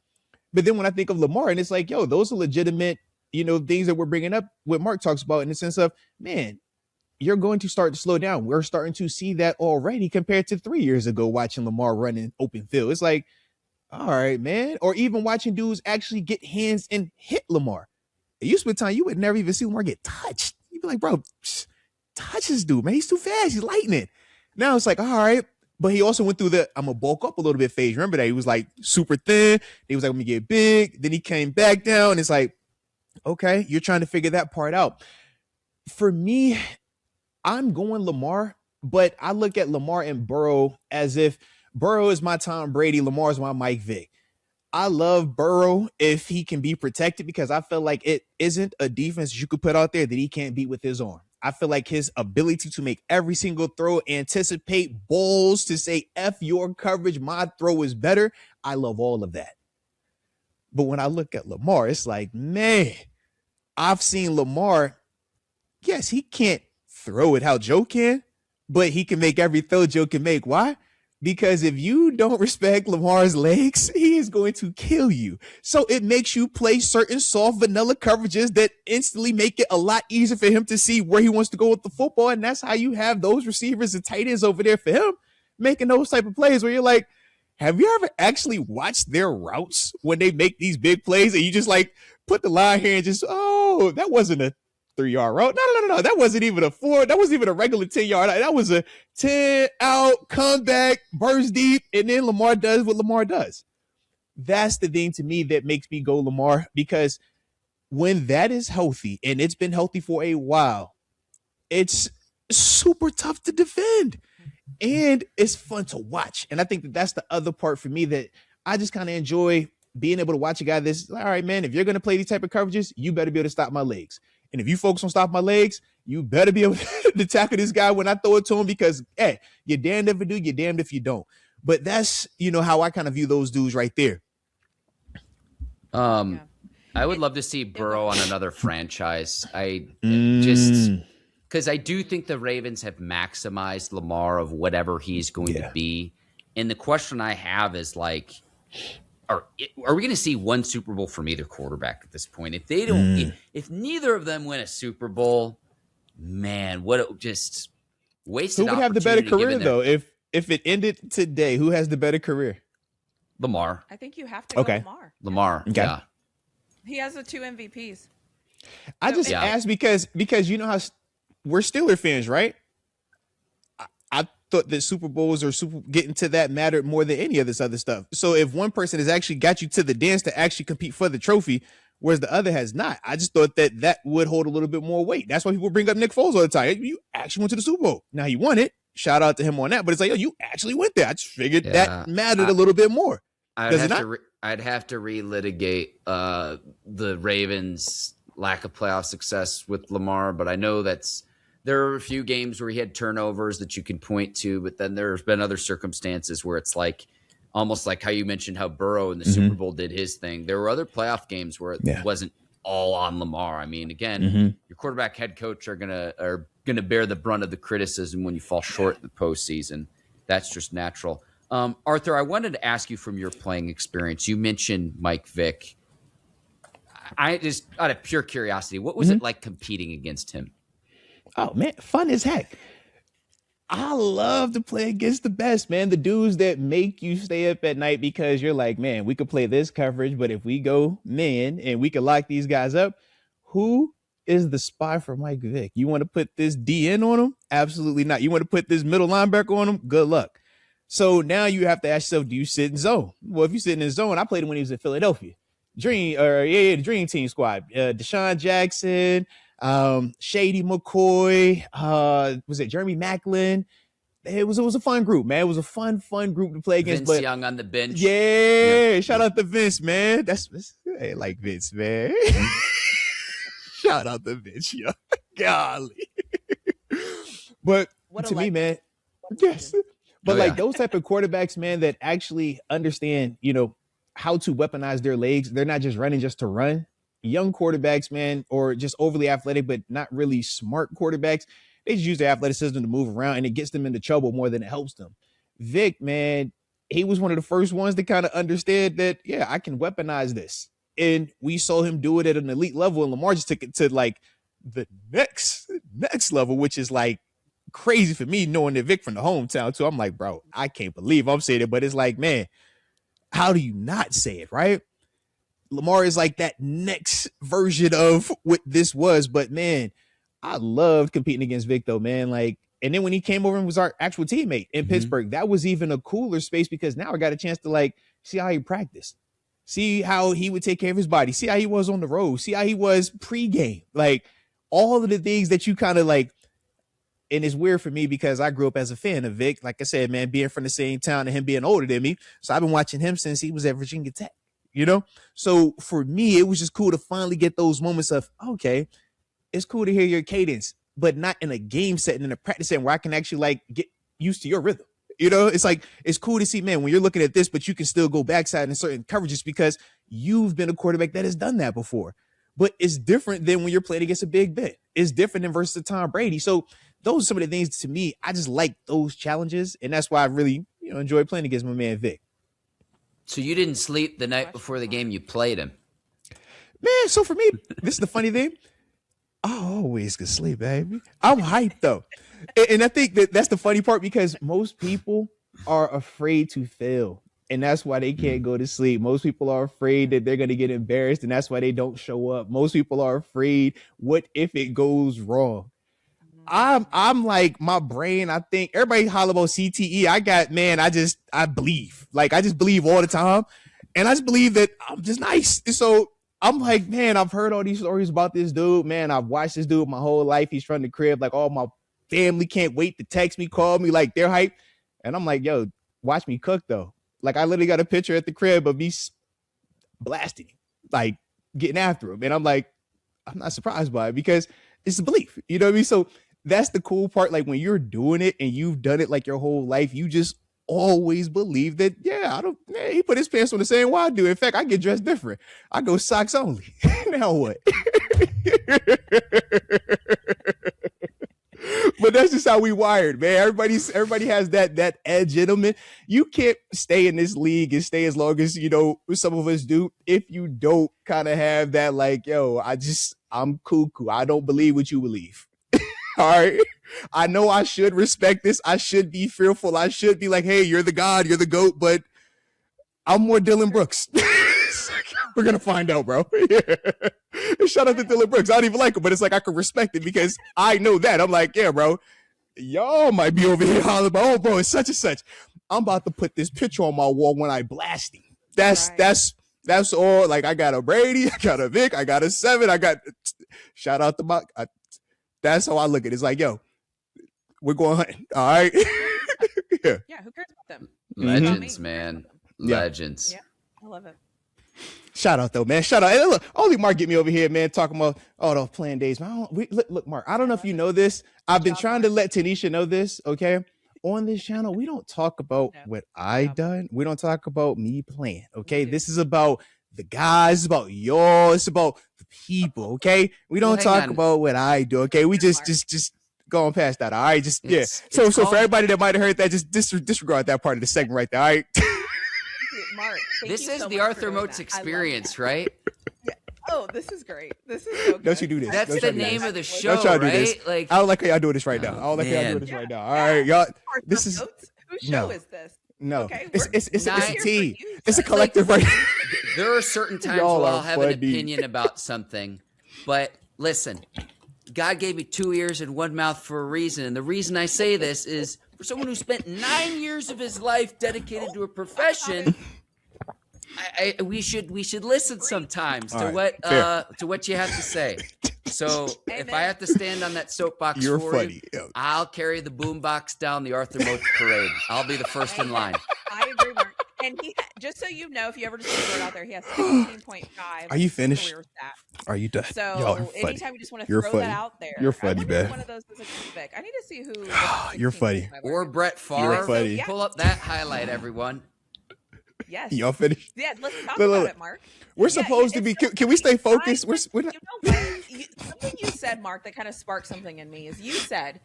But then when I think of Lamar, and it's like, yo, those are legitimate, things that we're bringing up, what Mark talks about in the sense of, man, you're going to start to slow down. We're starting to see that already compared to 3 years ago, watching Lamar run in open field. It's like, all right, man. Or even watching dudes actually get hands and hit Lamar. It used to be a time you would never even see Lamar get touched. You'd be like, bro, touch this dude, man. He's too fast. He's lightning. Now it's like, all right. But he also went through the I'm going to bulk up a little bit phase. Remember that? He was like super thin. He was like, I'm going to get big. Then he came back down. It's like, okay, you're trying to figure that part out. For me, I'm going Lamar, but I look at Lamar and Burrow as if Burrow is my Tom Brady, Lamar is my Mike Vick. I love Burrow if he can be protected because I feel like it isn't a defense you could put out there that he can't beat with his arm. I feel like his ability to make every single throw, anticipate balls, to say F your coverage, my throw is better. I love all of that. But when I look at Lamar, it's like, man, I've seen Lamar. Yes, he can't throw it how Joe can, but he can make every throw Joe can make. Why? Because if you don't respect Lamar's legs, he is going to kill you. So it makes you play certain soft vanilla coverages that instantly make it a lot easier for him to see where he wants to go with the football. And that's how you have those receivers and tight ends over there for him making those type of plays where you're like, have you ever actually watched their routes when they make these big plays and you just like put the line here and just, oh, that wasn't a 3-yard route. No. That wasn't even a 4. That wasn't even a regular 10-yard. That was a 10 out, comeback, burst deep, and then Lamar does what Lamar does. That's the thing to me that makes me go Lamar, because when that is healthy, and it's been healthy for a while, it's super tough to defend. And it's fun to watch. And I think that that's the other part for me that I just kind of enjoy being able to watch a guy that's like, all right, man, if you're going to play these type of coverages, you better be able to stop my legs. And if you focus on stopping my legs, you better be able to tackle this guy when I throw it to him because, hey, you're damned if you do, you're damned if you don't. But that's, how I kind of view those dudes right there. I would love to see Burrow on another franchise. Because I do think the Ravens have maximized Lamar of whatever he's going to be. And the question I have is like, are we going to see one Super Bowl from either quarterback at this point? If they don't, if neither of them win a Super Bowl, man, just wasted. Who would have the better career though? If it ended today, who has the better career? Lamar. I think you have to go Lamar. Okay. Yeah. He has the 2 MVPs. I just asked because you know how we're Steelers fans, right? I thought that Super Bowls or getting to that mattered more than any of this other stuff. So if one person has actually got you to the dance to actually compete for the trophy, whereas the other has not, I just thought that would hold a little bit more weight. That's why people bring up Nick Foles all the time. You actually went to the Super Bowl. Now he won it. Shout out to him on that. But it's like, yo, you actually went there. I just figured that mattered a little bit more. I'd have to relitigate the Ravens' lack of playoff success with Lamar, but I know there are a few games where he had turnovers that you can point to, but then there's been other circumstances where it's like almost like how you mentioned how Burrow in the Super Bowl did his thing. There were other playoff games where it wasn't all on Lamar. I mean, again, your quarterback, head coach are gonna bear the brunt of the criticism when you fall short in the postseason. That's just natural. Arthur, I wanted to ask you from your playing experience. You mentioned Mike Vick. I just, out of pure curiosity, what was it like competing against him? Oh man, fun as heck. I love to play against the best, man. The dudes that make you stay up at night because you're like, man, we could play this coverage, but if we go man and we could lock these guys up, who is the spy for Mike Vick? You want to put this DN on him? Absolutely not. You want to put this middle linebacker on him? Good luck. So now you have to ask yourself, do you sit in zone? Well, if you sit in zone, I played him when he was in Philadelphia. The Dream Team squad. Deshaun Jackson, Shady McCoy, was it Jeremy Maclin? It was a fun group, man. It was a fun group to play against. Vince Young on the bench. Yeah, shout out to Vince, man. That's hey, like Vince, man. Shout out to Vince, Young. Golly. But to me, man, yes. But like those type of quarterbacks, man, that actually understand, how to weaponize their legs. They're not just running just to run. Young quarterbacks, man, or just overly athletic, but not really smart quarterbacks. They just use their athleticism to move around, and it gets them into trouble more than it helps them. Vic, man, he was one of the first ones to kind of understand that, yeah, I can weaponize this. And we saw him do it at an elite level, and Lamar just took it to like the next level, which is like crazy for me knowing that Vic from the hometown too. I'm like, bro, I can't believe I'm saying it, but it's like, man, how do you not say it, right? Lamar is like that next version of what this was, but man, I loved competing against Vic though, man. Like, and then when he came over and was our actual teammate in Pittsburgh, that was even a cooler space because now I got a chance to like see how he practiced, see how he would take care of his body, see how he was on the road, see how he was pregame, like all of the things that you kind of like. And it's weird for me because I grew up as a fan of Vic. Like I said, man, being from the same town and him being older than me. So I've been watching him since he was at Virginia Tech, So for me, it was just cool to finally get those moments of, okay, it's cool to hear your cadence, but not in a game setting, in a practice setting where I can actually like get used to your rhythm. It's like, it's cool to see, man, when you're looking at this, but you can still go backside in certain coverages because you've been a quarterback that has done that before. But it's different than when you're playing against a Big Ben. It's different than versus Tom Brady. So those are some of the things to me. I just like those challenges. And that's why I really, enjoy playing against my man, Vic. So you didn't sleep the night before the game you played him? Man, so for me, this is the funny thing. I always can sleep, baby. I'm hyped, though. And I think that's the funny part because most people are afraid to fail. And that's why they can't go to sleep. Most people are afraid that they're going to get embarrassed. And that's why they don't show up. Most people are afraid, what if it goes wrong? I'm like, my brain, I think everybody holler about CTE. I believe. Like, I just believe all the time. And I just believe that I'm just nice. And so I'm like, man, I've heard all these stories about this dude. Man, I've watched this dude my whole life. He's from the crib. Like, all my family can't wait to text me, call me, like they're hyped. And I'm like, yo, watch me cook though. Like, I literally got a picture at the crib of me blasting him, like getting after him. And I'm like, I'm not surprised by it because it's a belief. You know what I mean? So that's the cool part. Like when you're doing it and you've done it like your whole life, you just always believe that, yeah, he put his pants on the same way I do. In fact, I get dressed different. I go socks only. Now what? But that's just how we wired, man. Everybody has that edge in them. And you can't stay in this league and stay as long as, some of us do if you don't kind of have that, like, yo, I'm cuckoo. I don't believe what you believe. All right. I know I should respect this. I should be fearful. I should be like, hey, you're the God, you're the GOAT, but I'm more Dylan Brooks. We're going to find out, bro. Yeah. Shout out to Dylan Brooks. I don't even like him, but it's like I can respect it because I know that. I'm like, yeah, bro, y'all might be over here hollering about, oh, bro, it's such and such. I'm about to put this picture on my wall when I blast him. That's all. Like, I got a Brady, I got a Vic, I got a 7, I got shout out to my. That's how I look at it. It's like, yo, we're going hunting. All right. Yeah. Who cares about them? Legends, man. Legends. Yeah. I love it. Shout out though, man. Shout out. And look, only Mark get me over here, man, talking about those playing days. Man, look, Mark. I don't know if you know this. I've been trying to let TaNeisha know this. Okay, on this channel, we don't talk about what I done. We don't talk about me playing. Okay, this is about the guys. It's about y'all. It's about the people. Okay, we don't talk about what I do. Okay, we just going past that. All right, So for everybody that might have heard that, just disregard that part of the segment right there. All right. Mark, this is the Arthur Moats experience, right? Yeah. Oh, this is great. This is so good. Don't you do this. That's the name of the show, don't y'all do right? this. Like, I don't like how y'all doing this right now. I don't like how y'all doing this right now. All right, y'all. This is whose show is this? No, okay, it's a team. It's a collective, right? There are certain times where I'll have an opinion about something, but listen, God gave me 2 ears and 1 mouth for a reason, and the reason I say this is for someone who spent 9 years of his life dedicated to a profession. We should listen sometimes to what you have to say. So if I have to stand on that soapbox for you, I'll carry the boombox down the Arthur Moats parade. I'll be the first in line. I agree, Mark. And just so you know, if you ever just put it out there, he has 16.5. Are you finished? Are you done? So anytime you just want to throw that out there, you're funny, man. One of those is a Vic. I need to see who. You're funny. Or Brett Favre. So, pull up that highlight, everyone. Yes. Y'all finished? Yeah, let's talk about it, Mark. We're supposed to be. Can we stay focused? We're not. You know what? Something you said, Mark, that kind of sparked something in me. Is you said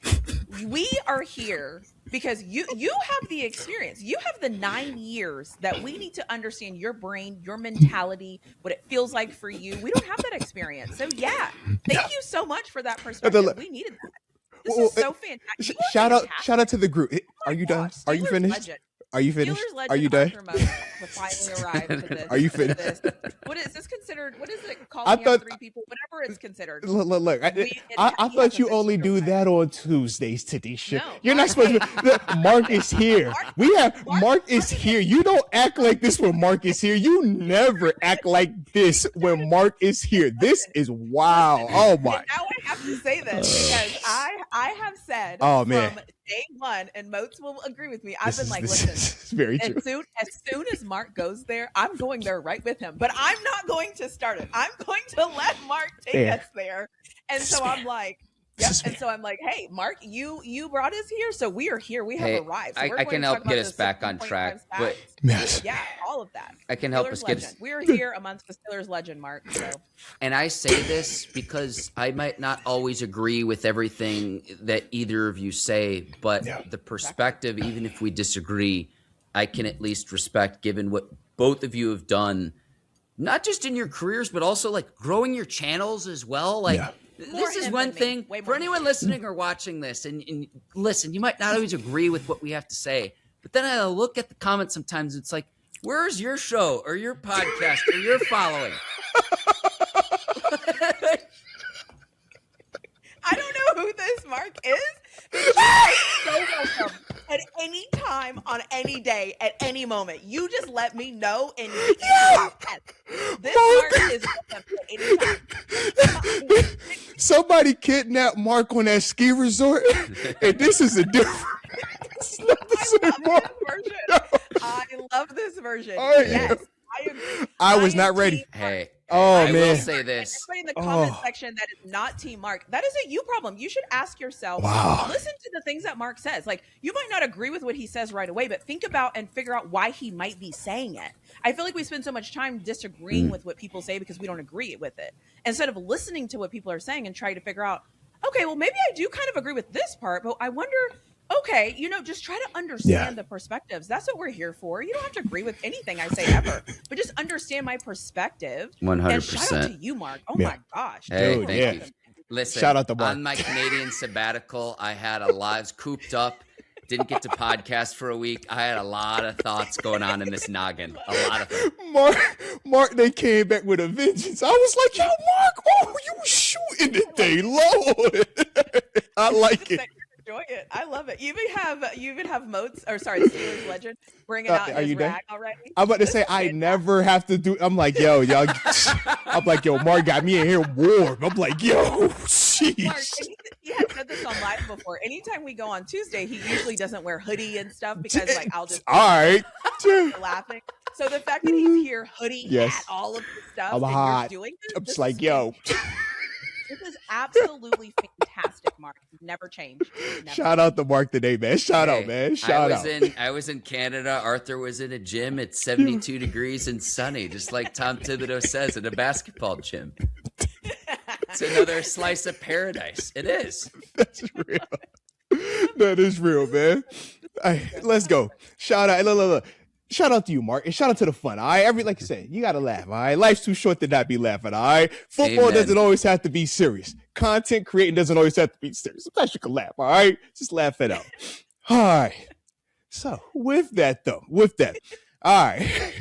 we are here because you have the experience. You have the 9 years that we need to understand your brain, your mentality, what it feels like for you. We don't have that experience. So thank you so much for that perspective. We needed that. This is so fantastic. Shout out to the group. Are you done? Are you finished? Are you finished? Are you done? Finally arrived to this. Are you finished? What is this considered? What is it called? I thought 3 people, whatever it's considered. Look. I thought you only do that on Tuesdays, TaNeisha. You're not supposed to. Mark is here. Mark is here. You don't act like this when Mark is here. You never act like this when Mark is here. This is wow. Oh my. Now I have to say this because I have said from day one, and Moats will agree with me. I've been like, listen, it's very true. As soon as Mark goes there, I'm going there right with him. But I'm not going to start it. I'm going to let Mark take us there. And so I'm like, and so I'm like, hey, Mark, you brought us here, so we are here. We have arrived. So I can help get us back on track. But all of that. I can help us get us. We're here amongst the Steelers legend, Mark. So. And I say this because I might not always agree with everything that either of you say, but the perspective, even if we disagree, I can at least respect given what both of you have done, not just in your careers, but also like growing your channels as well. Like this is one thing for anyone listening or watching this, and listen, you might not always agree with what we have to say, but then I look at the comments sometimes. It's like, where's your show or your podcast or your following? I don't know who this Mark is. So welcome at any time, on any day, at any moment. You just let me know, and this Mark is welcome at any time. Somebody kidnapped Mark on that ski resort, and this is a different. It's not the same Mark. I love this version. Yes. I was not ready. Hey, I will say this. Everybody in the comment section that is not Team Mark, that is a you problem. You should ask yourself, listen to the things that Mark says. Like, you might not agree with what he says right away, but think about and figure out why he might be saying it. I feel like we spend so much time disagreeing with what people say because we don't agree with it, instead of listening to what people are saying and trying to figure out, okay, well, maybe I do kind of agree with this part, but I wonder, okay, just try to understand the perspectives. That's what we're here for. You don't have to agree with anything I say ever, but just understand my perspective. 100%. And shout out to you, Mark. Oh my gosh. Hey, thank you. Listen, shout out to Mark. On my Canadian sabbatical, I had a lot cooped up. Didn't get to podcast for a week. I had a lot of thoughts going on in this noggin. A lot of them. Mark, they came back with a vengeance. I was like, yo, Mark, you were shooting today, Lord. I like it. enjoy it. I love it. You even have Moats, or sorry, the Steelers legend bringing out Are his you done? rag already. I'm about to say I never have to do. I'm like, yo, y'all. I'm like, yo, Mark got me in here warm. I'm like, yo, Mark, jeez. and he had said this on live before. Anytime we go on Tuesday, he usually doesn't wear hoodie and stuff because like I'll just all right laughing. So the fact that he's here hoodie Yes. at all of the stuff I'm and hot. you're doing I'm this just is like, yo. This is absolutely fantastic, Mark. Never change. Never. Shout out to Mark today, man. Shout out, man. Shout out. I was in Canada. Arthur was in a gym. It's 72 degrees and sunny, just like Tom Thibodeau says, in a basketball gym. It's another slice of paradise. It is. That's real. That is real, man. All right, let's go. Shout out. Look. Shout out to you, Mark, and shout out to the fun. All right, like you said, you gotta laugh. All right, life's too short to not be laughing. All right, football Amen. doesn't always have to be serious. Content creating doesn't always have to be serious. Sometimes you can laugh. All right, just laugh it out. All right. So with that, all right.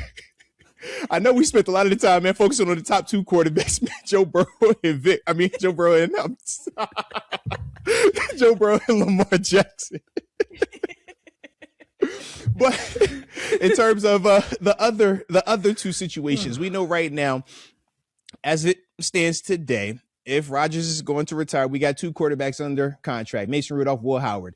I know we spent a lot of the time, man, focusing on the top two quarterbacks, man, Joe Burrow and Joe Burrow and Lamar Jackson. But in terms of the other two situations, we know right now, as it stands today, if Rodgers is going to retire, we got two quarterbacks under contract, Mason Rudolph, Will Howard.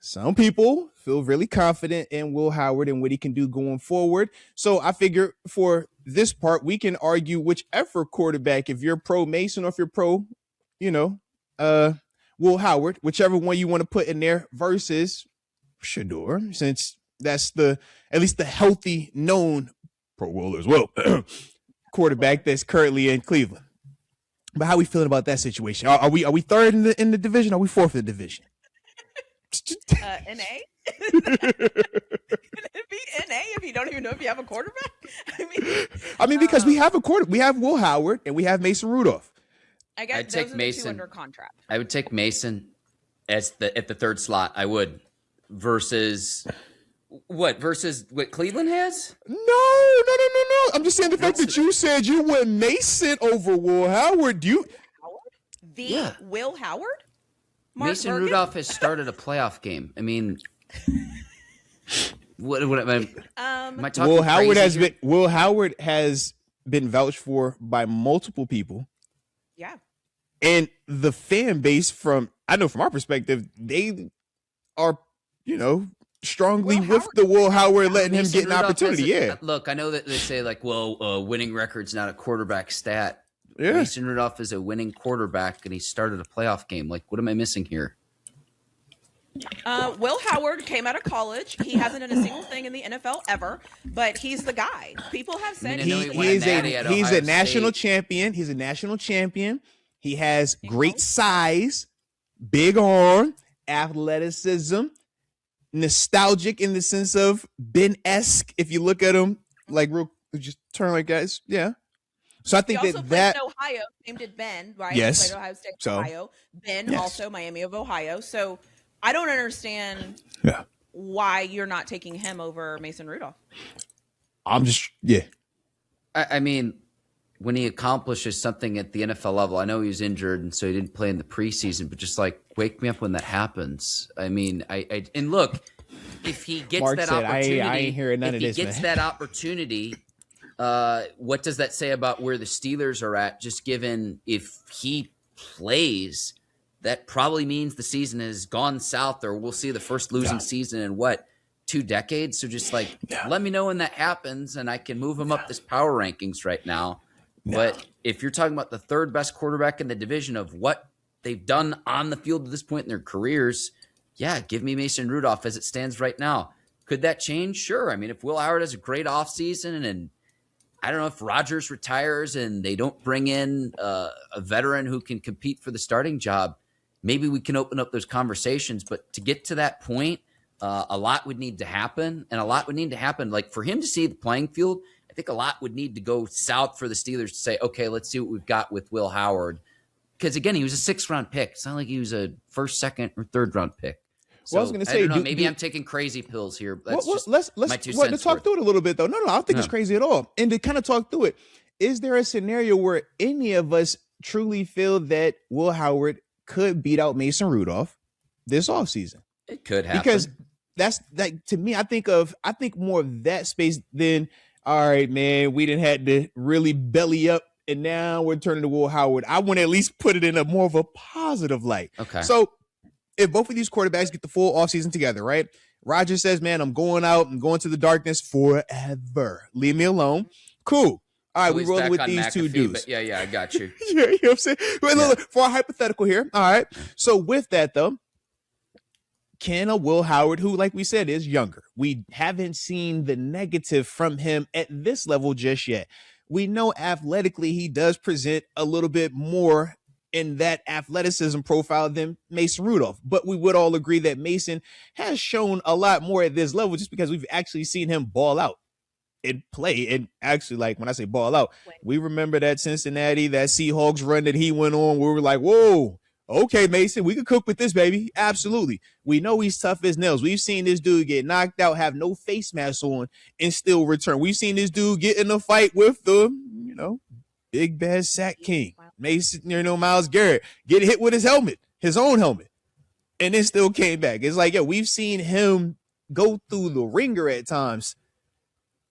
Some people feel really confident in Will Howard and what he can do going forward. So I figure for this part, we can argue whichever quarterback, if you're pro Mason or if you're pro, Will Howard, whichever one you want to put in there versus Shador, since that's at least the healthy, known pro Will as well quarterback that's currently in Cleveland. But how are we feeling about that situation? Are we third in the division? Or are we fourth in the division? NA? Can it be NA if you don't even know if you have a quarterback? I mean, because we have we have Will Howard and we have Mason Rudolph. I guess I'd take those are Mason the two under contract. I would take Mason at the third slot. I would versus what Cleveland has? No. I'm just saying the fact that you said you went Mason over Will Howard. Will Howard? Mark Mason Bergin? Rudolph has started a playoff game. I mean, what am I talking? Will Howard has been vouched for by multiple people. Yeah. And the fan base from our perspective, they are, strongly with the Will Howard letting him get an opportunity. Yeah. Look, I know that they say winning record's not a quarterback stat. Yeah. Mason Rudolph is a winning quarterback, and he started a playoff game. Like, what am I missing here? Will Howard came out of college. He hasn't done a single thing in the NFL ever, but he's the guy. People have said he's a national champion. He's a national champion. He has great size, big arm, athleticism, nostalgic in the sense of Ben-esque. If you look at him, like just turn like guys, yeah. So I think he also played in Ohio. Same did Ben, right? Yes. He played Ohio State, Ohio. Ben also Miami of Ohio. So I don't understand why you're not taking him over Mason Rudolph. I mean, when he accomplishes something at the NFL level, I know he was injured and so he didn't play in the preseason, but just like wake me up when that happens. I mean, and look, if he gets Mark that said, opportunity, I ain't hearing none of this, if he gets man. that opportunity, what does that say about where the Steelers are at? Just given if he plays, that probably means the season has gone south, or we'll see the first losing season in 2 decades. So just let me know when that happens, and I can move him up this power rankings right now. But if you're talking about the third best quarterback in the division of what they've done on the field at this point in their careers, give me Mason Rudolph as it stands right now. Could that change? Sure. I mean, if Will Howard has a great offseason and I don't know if Rodgers retires and they don't bring in a veteran who can compete for the starting job, maybe we can open up those conversations. But to get to that point, a lot would need to happen. And a lot would need to happen. Like for him to see the playing field, I think a lot would need to go south for the Steelers to say, okay, let's see what we've got with Will Howard. Because, again, he was a 6th-round pick. It's not like he was a first, second, or third-round pick. So, I was going to say, maybe I'm taking crazy pills here. That's let's my 2 cents talk worth. through it a little bit, though. No, I don't think it's crazy at all. And to kind of talk through it, is there a scenario where any of us truly feel that Will Howard could beat out Mason Rudolph? this offseason. It could happen. Because that's like, to me, I think more of that space than, all right, man, we didn't had to really belly up and now we're turning to Will Howard. I want to at least put it in a more of a positive light. Okay. So if both of these quarterbacks get the full offseason together, right? Rodgers says, man, I'm going out and going to the darkness forever. Leave me alone. Cool. All right, So we he's rolling back with on these McAfee, two dudes. but yeah, I got you. Yeah, you know what I'm saying? Wait, look, for a hypothetical here. All right. So with that, though, can a Will Howard, who, like we said, is younger, we haven't seen the negative from him at this level just yet. We know athletically he does present a little bit more in that athleticism profile than Mason Rudolph. But we would all agree that Mason has shown a lot more at this level just because we've actually seen him ball out and play. And actually, like when I say ball out, we remember that Cincinnati, that Seahawks run that he went on where we were like, whoa, okay, Mason, we could cook with this, baby. Absolutely. We know he's tough as nails. We've seen this dude get knocked out, have no face mask on, and still return. We've seen this dude get in a fight with the, big bad sack king, Mason, Myles Garrett, get hit with his helmet, his own helmet, and then still came back. It's like, we've seen him go through the ringer at times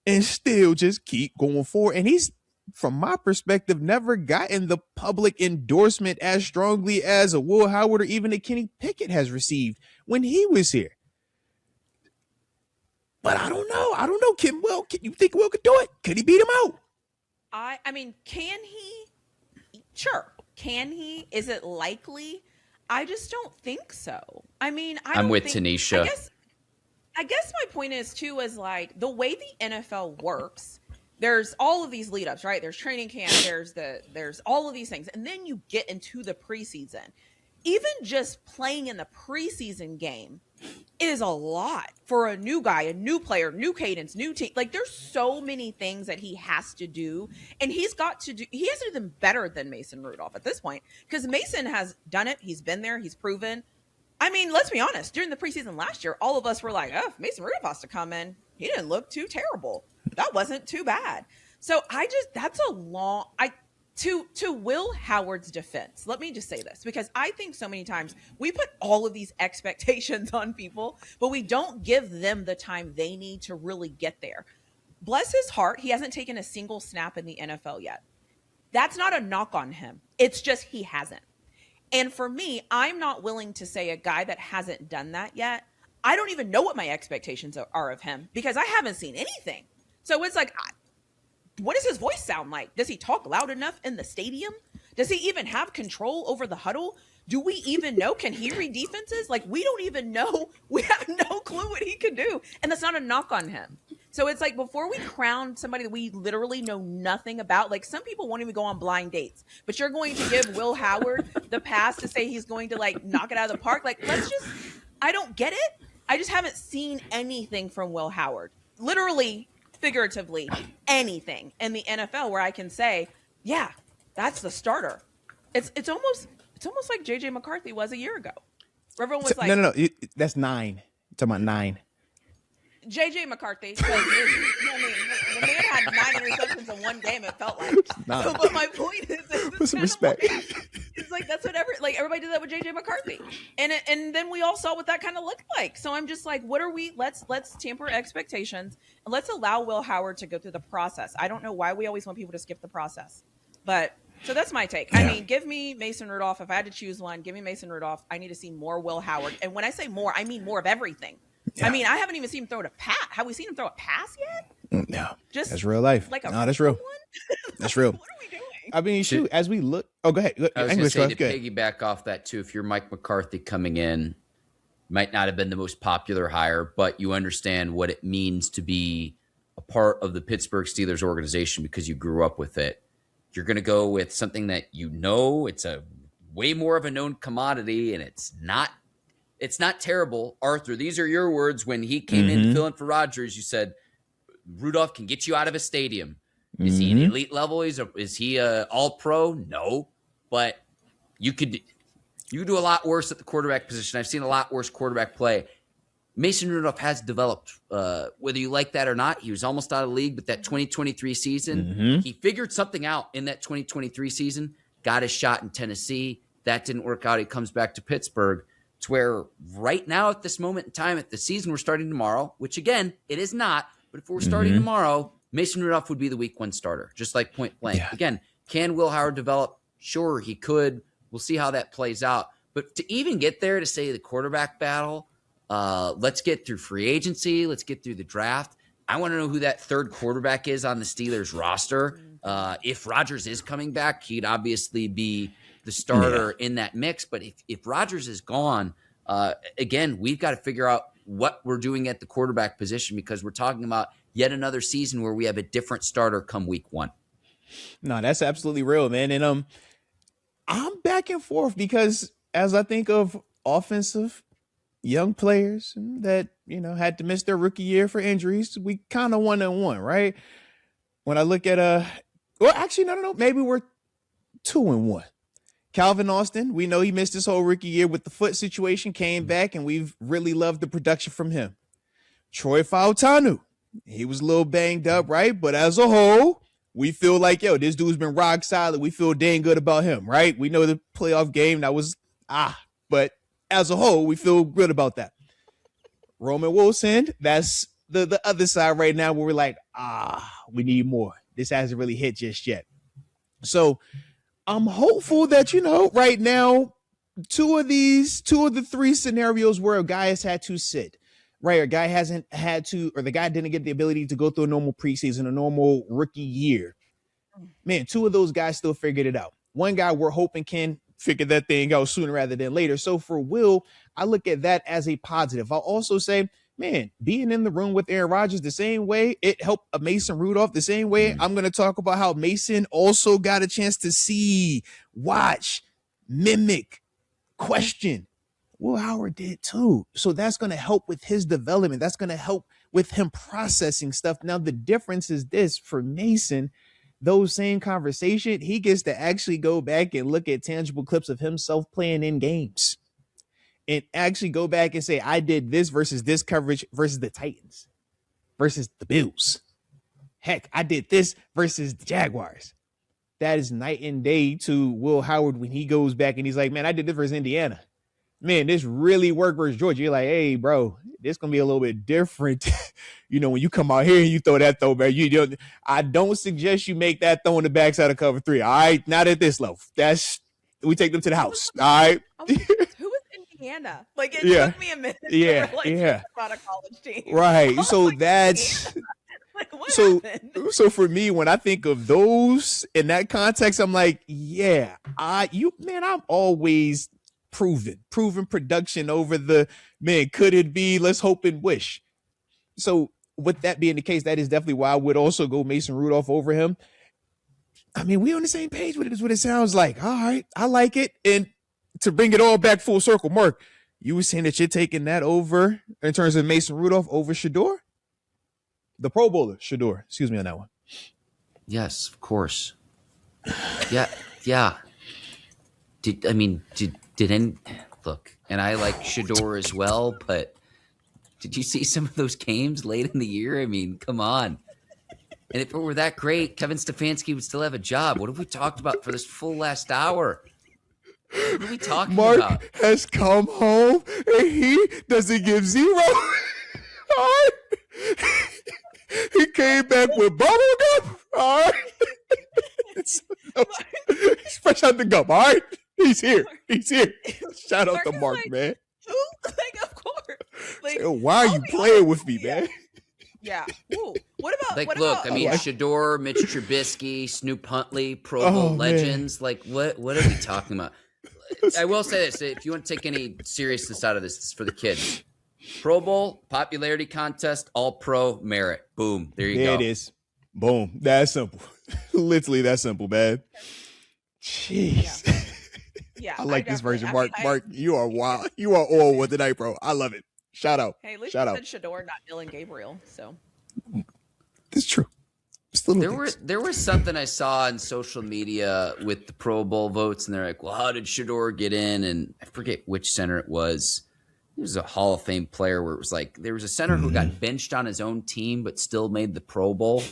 and still just keep going forward. And he's, from my perspective, never gotten the public endorsement as strongly as a Will Howard or even a Kenny Pickett has received when he was here. But I don't know. Can you think Will could do it? Could he beat him out? I mean, can he? Sure. Can he? Is it likely? I just don't think so. I mean, I'm with TaNeisha. I guess my point is too, is like the way the NFL works, there's all of these lead ups, right? There's training camp, there's all of these things. And then you get into the preseason. Even just playing in the preseason game is a lot for a new guy, a new player, new cadence, new team. Like there's so many things that he has to do, and he has to do them better than Mason Rudolph at this point, because Mason has done it. He's been there. He's proven. I mean, let's be honest. During the preseason last year, all of us were like, oh, if Mason Rudolph has to come in, he didn't look too terrible. That wasn't too bad. So that's a long, to Will Howard's defense, let me just say this, because I think so many times we put all of these expectations on people, but we don't give them the time they need to really get there. Bless his heart, he hasn't taken a single snap in the NFL yet. That's not a knock on him. It's just he hasn't. And for me, I'm not willing to say a guy that hasn't done that yet. I don't even know what my expectations are of him because I haven't seen anything. So it's like, what does his voice sound like? Does he talk loud enough in the stadium? Does he even have control over the huddle? Do we even know? Can he read defenses? Like, we don't even know. We have no clue what he can do. And that's not a knock on him. So it's like, before we crown somebody that we literally know nothing about, like some people won't even go on blind dates, but you're going to give Will Howard the pass to say he's going to like knock it out of the park. Like, I don't get it. I just haven't seen anything from Will Howard. Literally, figuratively, anything in the NFL where I can say, yeah, that's the starter. It's almost like JJ McCarthy was a year ago. Everyone was like, no, that's 9. You're talking about 9. JJ McCarthy. I mean, the man had 9 interceptions in one game. It felt like. So, but my point is, put some respect. It's like that's what everybody did that with JJ McCarthy, and then we all saw what that kind of looked like. So I'm just like, what are we? Let's temper expectations and let's allow Will Howard to go through the process. I don't know why we always want people to skip the process, but so that's my take. Yeah. I mean, give me Mason Rudolph. If I had to choose one, give me Mason Rudolph. I need to see more Will Howard, and when I say more, I mean more of everything. Yeah. I mean, I haven't even seen him throw it a pass. Have we seen him throw a pass yet? No, that's real life. Like that's real. That's real. What are we doing? I mean, shoot, as we look. Oh, go ahead. I was going to say, to piggyback off that too, if you're Mike McCarthy coming in, might not have been the most popular hire, but you understand what it means to be a part of the Pittsburgh Steelers organization because you grew up with it. You're going to go with something that it's a way more of a known commodity, and it's not terrible. Arthur, these are your words when he came in to fill in for Rodgers. You said Rudolph can get you out of a stadium. Is he an elite level? Is he a all-pro? No. But you could do a lot worse at the quarterback position. I've seen a lot worse quarterback play. Mason Rudolph has developed, whether you like that or not. He was almost out of the league, but that 2023 season, he figured something out in that 2023 season, got his shot in Tennessee. That didn't work out. He comes back to Pittsburgh. It's where right now at this moment in time, at the season we're starting tomorrow, which again, it is not, but if we're starting tomorrow, Mason Rudolph would be the week 1 starter, just like point blank. Yeah. Again, can Will Howard develop? Sure, he could. We'll see how that plays out. But to even get there, to say the quarterback battle, let's get through free agency, let's get through the draft. I want to know who that third quarterback is on the Steelers roster. If Rodgers is coming back, he'd obviously be the starter in that mix. But if Rodgers is gone, again, we've got to figure out what we're doing at the quarterback position, because we're talking about yet another season where we have a different starter come week 1. No, that's absolutely real, man. And I'm back and forth, because as I think of offensive young players that, had to miss their rookie year for injuries, we kind of 1-1, right? When I look at well, actually, no, maybe we're 2-1. Calvin Austin, we know he missed his whole rookie year with the foot situation, came back, and we've really loved the production from him. Troy Fautanu, he was a little banged up, right? But as a whole, we feel like, this dude's been rock solid. We feel dang good about him, right? We know the playoff game, that was, but as a whole, we feel good about that. Roman Wilson, that's the other side right now, where we're like, we need more. This hasn't really hit just yet. So I'm hopeful that, right now, two of the 3 scenarios where a guy has had to sit, right? A guy hasn't had to, or the guy didn't get the ability to go through a normal preseason, a normal rookie year. Man, 2 of those guys still figured it out. One guy we're hoping can figure that thing out sooner rather than later. So for Will, I look at that as a positive. I'll also say, man, being in the room with Aaron Rodgers the same way it helped Mason Rudolph, the same way I'm going to talk about how Mason also got a chance to see, watch, mimic, question. Will Howard did too. So that's going to help with his development. That's going to help with him processing stuff. Now, the difference is this: for Mason, those same conversation, he gets to actually go back and look at tangible clips of himself playing in games and actually go back and say, I did this versus this coverage versus the Titans versus the Bills. Heck, I did this versus the Jaguars. That is night and day to Will Howard when he goes back and he's like, man, I did this versus Indiana. Man, this really worked versus Georgia. You're like, hey, bro, this going to be a little bit different. When you come out here and you throw that throw, man, I don't suggest you make that throw in the backside of cover 3. All right, not at this level. We take them to the house. All right. Who was Indiana? Like, it took me a minute. About a college team. Right. So that's like, what happened? So for me, when I think of those in that context, I'm like, I'm always proven production over the, man, could it be, let's hope and wish. So with that being the case, that is definitely why I would also go Mason Rudolph over him. I mean, we on the same page with it, is what it sounds like. All right, I like it. And to bring it all back full circle, Mark, you were saying that you're taking that over in terms of Mason Rudolph over Shedeur? The Pro Bowler, Shedeur. Excuse me on that one. Yes, of course. Yeah. Did any look? And I like Shedeur as well, but did you see some of those games late in the year? I mean, come on. And if it were that great, Kevin Stefanski would still have a job. What have we talked about for this full last hour? What are we talking about? Mark has come home and he doesn't give 0. All right. He came back with bubble gum. All right. He's fresh out the gum. All right. He's here. Shout out to Mark, man. Who? Like, of course. Like, why are you playing with me, man? Yeah. Ooh. What about? Shedeur, Mitch Trubisky, Snoop Huntley, Pro Bowl legends. Man. Like, what are we talking about? I will say this: if you want to take any seriousness out of this, it's for the kids. Pro Bowl popularity contest, All Pro merit. Boom. There you go. There it is. Boom. That's simple. Literally that simple, man. Jeez. Yeah. I like this version, Mark. Mark, you are wild. You are all with tonight, bro. I love it. Shout out. Hey, at least Shout you out. said Shedeur, not Dylan Gabriel. So it's true. There was something I saw on social media with the Pro Bowl votes, and they're like, well, how did Shedeur get in? And I forget which center it was. It was a Hall of Fame player where it was like there was a center who got benched on his own team but still made the Pro Bowl.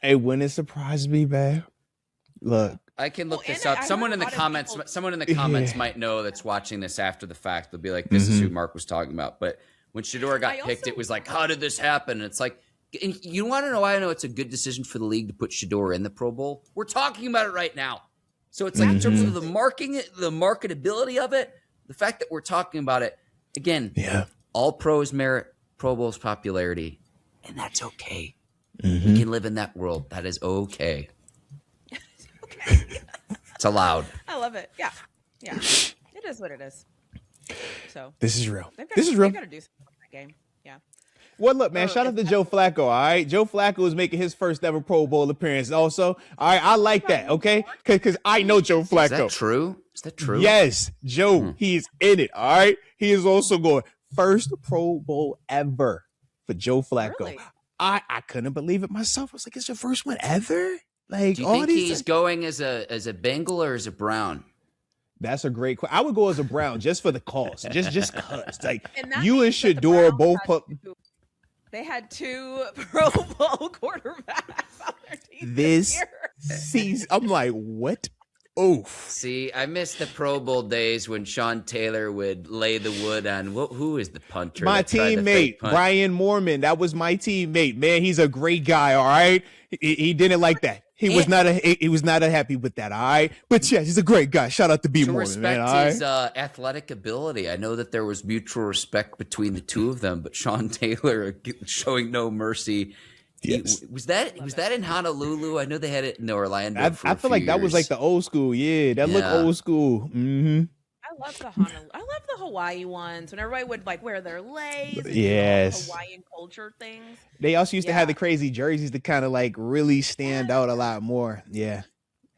Hey, wouldn't it surprise me, man? Look, I can look Well, this and up. I Someone heard in a the lot of comments, people- someone in the comments might know that's watching this after the fact. They'll be like, "This is who Mark was talking about." But when Shedeur got picked, it was like, "How did this happen?" And it's like, and you want to know why I know it's a good decision for the league to put Shedeur in the Pro Bowl? We're talking about it right now. So it's like in terms of the marketability of it, the fact that we're talking about it again. Yeah. All pros merit Pro Bowl's popularity, and that's okay. We can live in that world. That is okay. Okay. It's allowed. I love it. Yeah. It is what it is. So This is real. they've got This is real. to do something with that game. Yeah. Well, look, man, shout out to Joe Flacco, all right? Joe Flacco is making his first ever Pro Bowl appearance also. All right, I like that, okay? Because I know Joe Flacco. Is that true? Is that true? Yes, Joe, he's in it, all right? He is also going first Pro Bowl ever for Joe Flacco. Really? I couldn't believe it myself. I was like, it's your first one ever? Like, Do you all think these he's going as a Bengal or as a Brown? That's a great question. I would go as a Brown just for the cause. Just cause. Like, And that you and means that the Shedeur Browns both had put They had 2 Pro Bowl quarterbacks on their team this year. season. I'm like, what? Oof. See, I miss the Pro Bowl days when Sean Taylor would lay the wood on who is the punter? My that tried to teammate, fake punt? Brian Moorman. That was my teammate. Man, he's a great guy, all right? He didn't like that. He was not happy with that, all right? But yeah, he's a great guy. Shout out to B. To Moorman, respect man, all right? his athletic ability. I know that there was mutual respect between the two of them, but Sean Taylor showing no mercy. Yes. Was that in Honolulu? I know they had it in Orlando. I feel like that was like the old school. Yeah, that looked old school. Mm-hmm. I love the Honolulu. I love the Hawaii ones when everybody would like wear their leis. And do all the Yes. Hawaiian culture things. They also used to have Yeah. the crazy jerseys to kind of like really stand out a lot more. Yeah.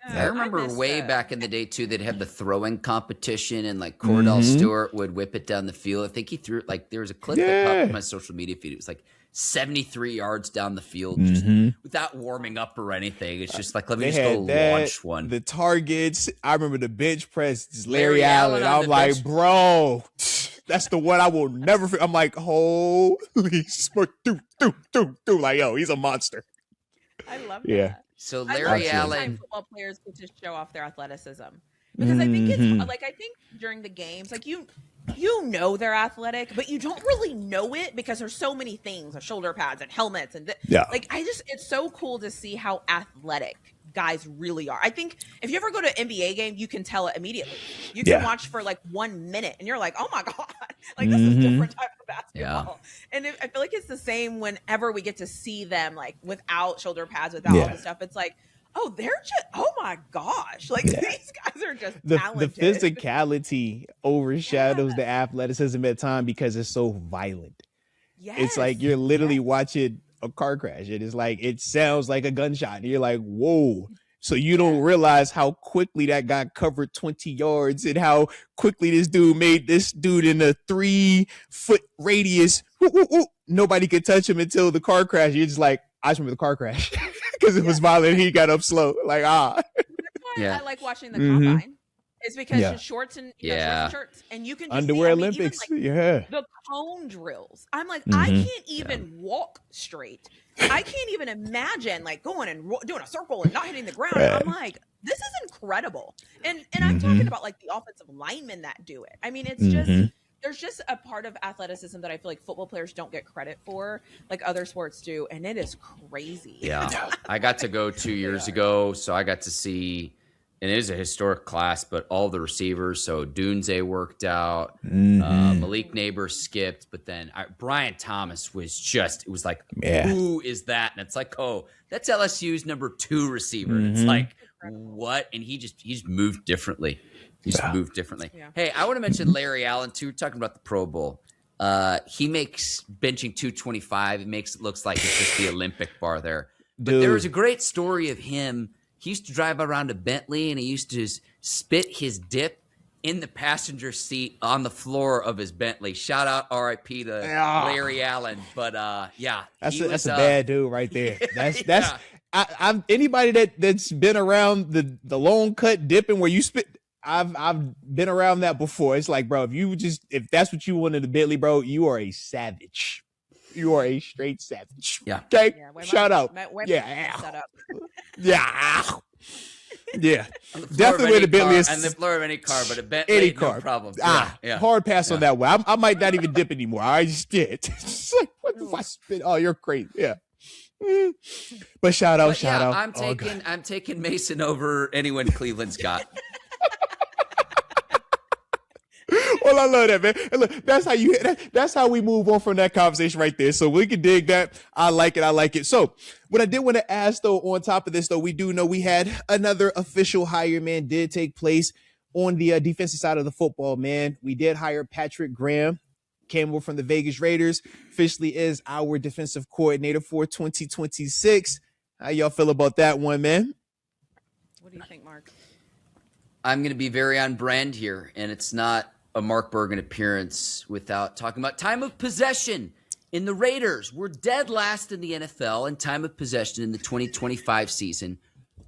I remember miss way that. back in the day too. They'd have the throwing competition, and like Cordell Stewart would whip it down the field. I think he threw it like there was a clip that popped up on my social media feed. It was like 73 yards down the field, just without warming up or anything. It's just like let me They just go had that, launch one. the targets. I remember the bench press, just Larry Larry Allen. Allen on I'm the like, bench. bro, that's the one I will never forget. I'm like, holy smoke, do. Like, yo, he's a monster. I love Yeah. that. So I Larry love anytime Allen, football players get to show off their athleticism because I think it's like I think during the games, like you know they're athletic, but you don't really know it because there's so many things, like shoulder pads and helmets, and like it's so cool to see how athletic guys really are. I think if you ever go to an NBA game, you can tell it immediately. You can watch for like 1 minute, and you're like, oh my god, like this is a different type of basketball. And I feel like it's the same whenever we get to see them like without shoulder pads, without all this stuff. It's like, oh, they're just, oh my gosh, like these guys are just The talented. physicality overshadows the athleticism at time because it's so violent. It's like you're literally watching a car crash. It is like, it sounds like a gunshot. And you're like, whoa. So you don't realize how quickly that guy covered 20 yards and how quickly this dude made this dude in a 3-foot radius. Nobody could touch him until the car crash. You're just like, I just remember the car crash because it was violent. He got up slow. Like, That's why I like watching the combine. It's because it's shorts and shorts and shirts, and you can just underwear see, I mean, Olympics. even, like, the cone drills. I'm like, I can't even walk straight. I can't even imagine like going and doing a circle and not hitting the ground. I'm like, this is incredible. And I'm talking about like the offensive linemen that do it. I mean, it's just there's just a part of athleticism that I feel like football players don't get credit for, like other sports do, and it is crazy. Yeah, I got to go 2 years ago, so I got to see. And it is a historic class, but all the receivers. So Dunze worked out, Malik Neighbor skipped, but then Brian Thomas was just, it was like, who is that? And it's like, oh, that's LSU's number 2 receiver. And it's like, what? And he just moved differently. He's moved differently. Yeah. Hey, I want to mention Larry Allen too. We're talking about the Pro Bowl. He makes benching 225. It looks like it's just the Olympic bar there. But there was a great story of him. He used to drive around a Bentley, and he used to spit his dip in the passenger seat on the floor of his Bentley. Shout out R.I.P. to Larry Allen. But that's a bad dude right there. That's I'm anybody that's been around the long cut dipping where you spit. I've been around that before. It's like, bro, if that's what you want in the Bentley, bro, you are a savage. You are a straight savage. Yeah. Okay. Yeah, Shout out. Yeah. Yeah, On the floor definitely of with any the Bentley. car, on the floor of any car, but a Bentley, Any no car. problem. Yeah. Hard pass on that one. I might not even dip anymore. I just did. It's like, what if I spit? Oh, you're crazy. Yeah. But shout out. I'm taking Mason over anyone Cleveland's got. Well, I love that, man. And look, that's how we move on from that conversation right there. So we can dig that. I like it. So what I did want to ask though, on top of this though, we do know we had another official hire, man, did take place on the defensive side of the football, man. We did hire Patrick Graham, came over from the Vegas Raiders, officially is our defensive coordinator for 2026. How y'all feel about that one, man? What do you think, Mark? I'm going to be very on brand here, and it's not a Mark Bergin appearance without talking about time of possession in the Raiders. We're dead last in the NFL in time of possession in the 2025 season.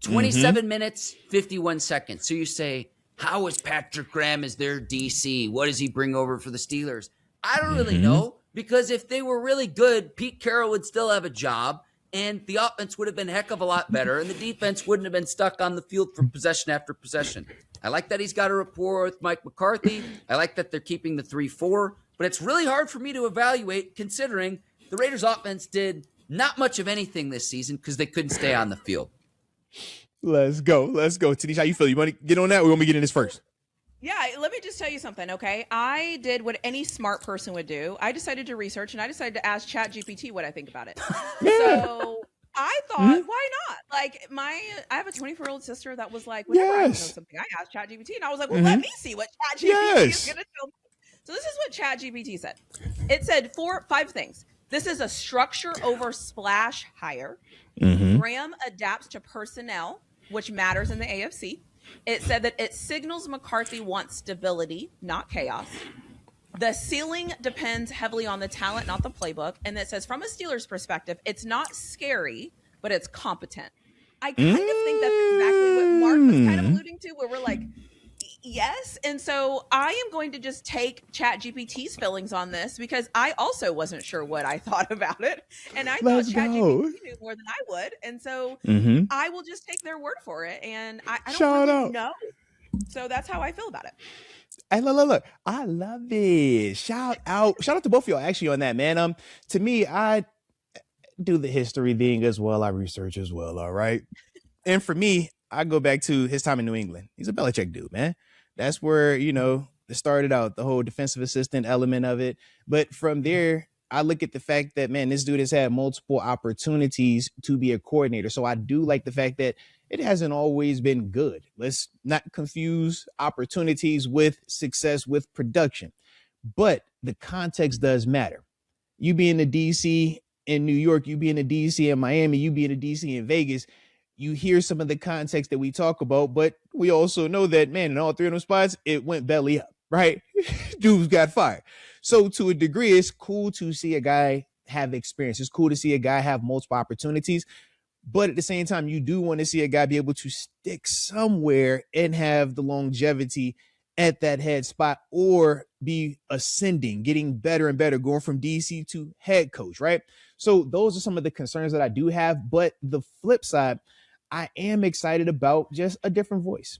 27 minutes, 51 seconds. So you say, how is Patrick Graham as their DC? What does he bring over for the Steelers? I don't really know, because if they were really good, Pete Carroll would still have a job, and the offense would have been a heck of a lot better, and the defense wouldn't have been stuck on the field for possession after possession. I like that he's got a rapport with Mike McCarthy. I like that they're keeping the 3-4, but it's really hard for me to evaluate considering the Raiders offense did not much of anything this season because they couldn't stay on the field. Let's go. TaNeisha, how you feel? You want to get on that, or we want me to get in this first? Yeah, let me just tell you something, okay? I did what any smart person would do. I decided to research, and I decided to ask ChatGPT what I think about it. So I thought, why not? Like, I have a 24-year-old sister that was like, whenever I know something, I asked ChatGPT, and I was like, well, let me see what ChatGPT is going to tell me. So this is what ChatGPT said. It said 5 things. This is a structure over splash hire. Graham adapts to personnel, which matters in the AFC. It said that it signals McCarthy wants stability, not chaos. The ceiling depends heavily on the talent, not the playbook. And it says, from a Steelers perspective, it's not scary, but it's competent. I kind of think that's exactly what Mark was kind of alluding to, where we're like, yes. And so I am going to just take ChatGPT's feelings on this, because I also wasn't sure what I thought about it. And I thought ChatGPT knew more than I would. And so I will just take their word for it. And I don't really know. So that's how I feel about it. Hey, look. I love it. Shout out to both of y'all actually on that, man. To me, I do the history thing as well. I research as well. All right. And for me, I go back to his time in New England. He's a Belichick dude, man. That's where, it started out, the whole defensive assistant element of it. But from there, I look at the fact that, man, this dude has had multiple opportunities to be a coordinator. So I do like the fact that it hasn't always been good. Let's not confuse opportunities with success with production. But the context does matter. You being a DC in New York, you being a DC in Miami, you being a DC in Vegas, you hear some of the context that we talk about, but we also know that, man, in all 3 of them spots, it went belly up, right? Dudes got fired. So to a degree, it's cool to see a guy have experience. It's cool to see a guy have multiple opportunities. But at the same time, you do want to see a guy be able to stick somewhere and have the longevity at that head spot, or be ascending, getting better and better, going from DC to head coach, right? So those are some of the concerns that I do have. But the flip side, I am excited about just a different voice.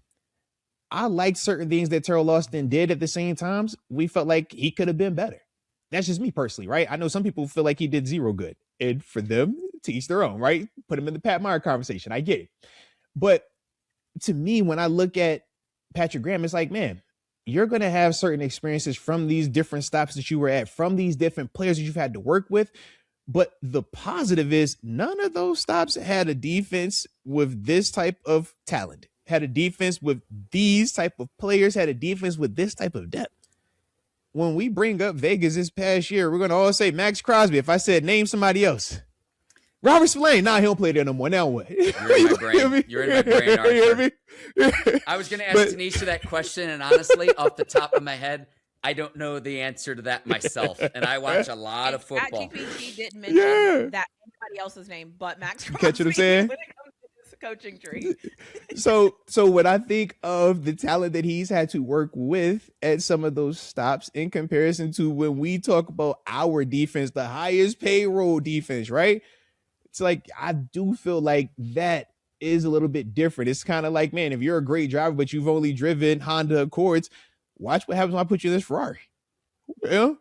I like certain things that Terrell Austin did. At the same times, we felt like he could have been better. That's just me personally, right? I know some people feel like he did zero good, and for them, to each their own, right? Put him in the Pat Meyer conversation. I get it. But to me, when I look at Patrick Graham, it's like, man, you're going to have certain experiences from these different stops that you were at, from these different players that you've had to work with. But the positive is none of those stops had a defense with this type of talent, had a defense with these type of players, had a defense with this type of depth. When we bring up Vegas this past year, we're going to all say Max Crosby. If I said name somebody else, Robert Spillane, nah, he don't play there no more. Now what? You're in my brain. You're in my brain, Arthur. I was going to ask TaNeisha that question, and honestly, off the top of my head, I don't know the answer to that myself, and I watch a lot of football. ChatGPT didn't mention that anybody else's name but Max Crosby. Catch what I'm saying? When it comes to this coaching tree. So when I think of the talent that he's had to work with at some of those stops in comparison to when we talk about our defense, the highest payroll defense, right? It's like, I do feel like that is a little bit different. It's kind of like, man, if you're a great driver, but you've only driven Honda Accords, watch what happens when I put you in this Ferrari. You know?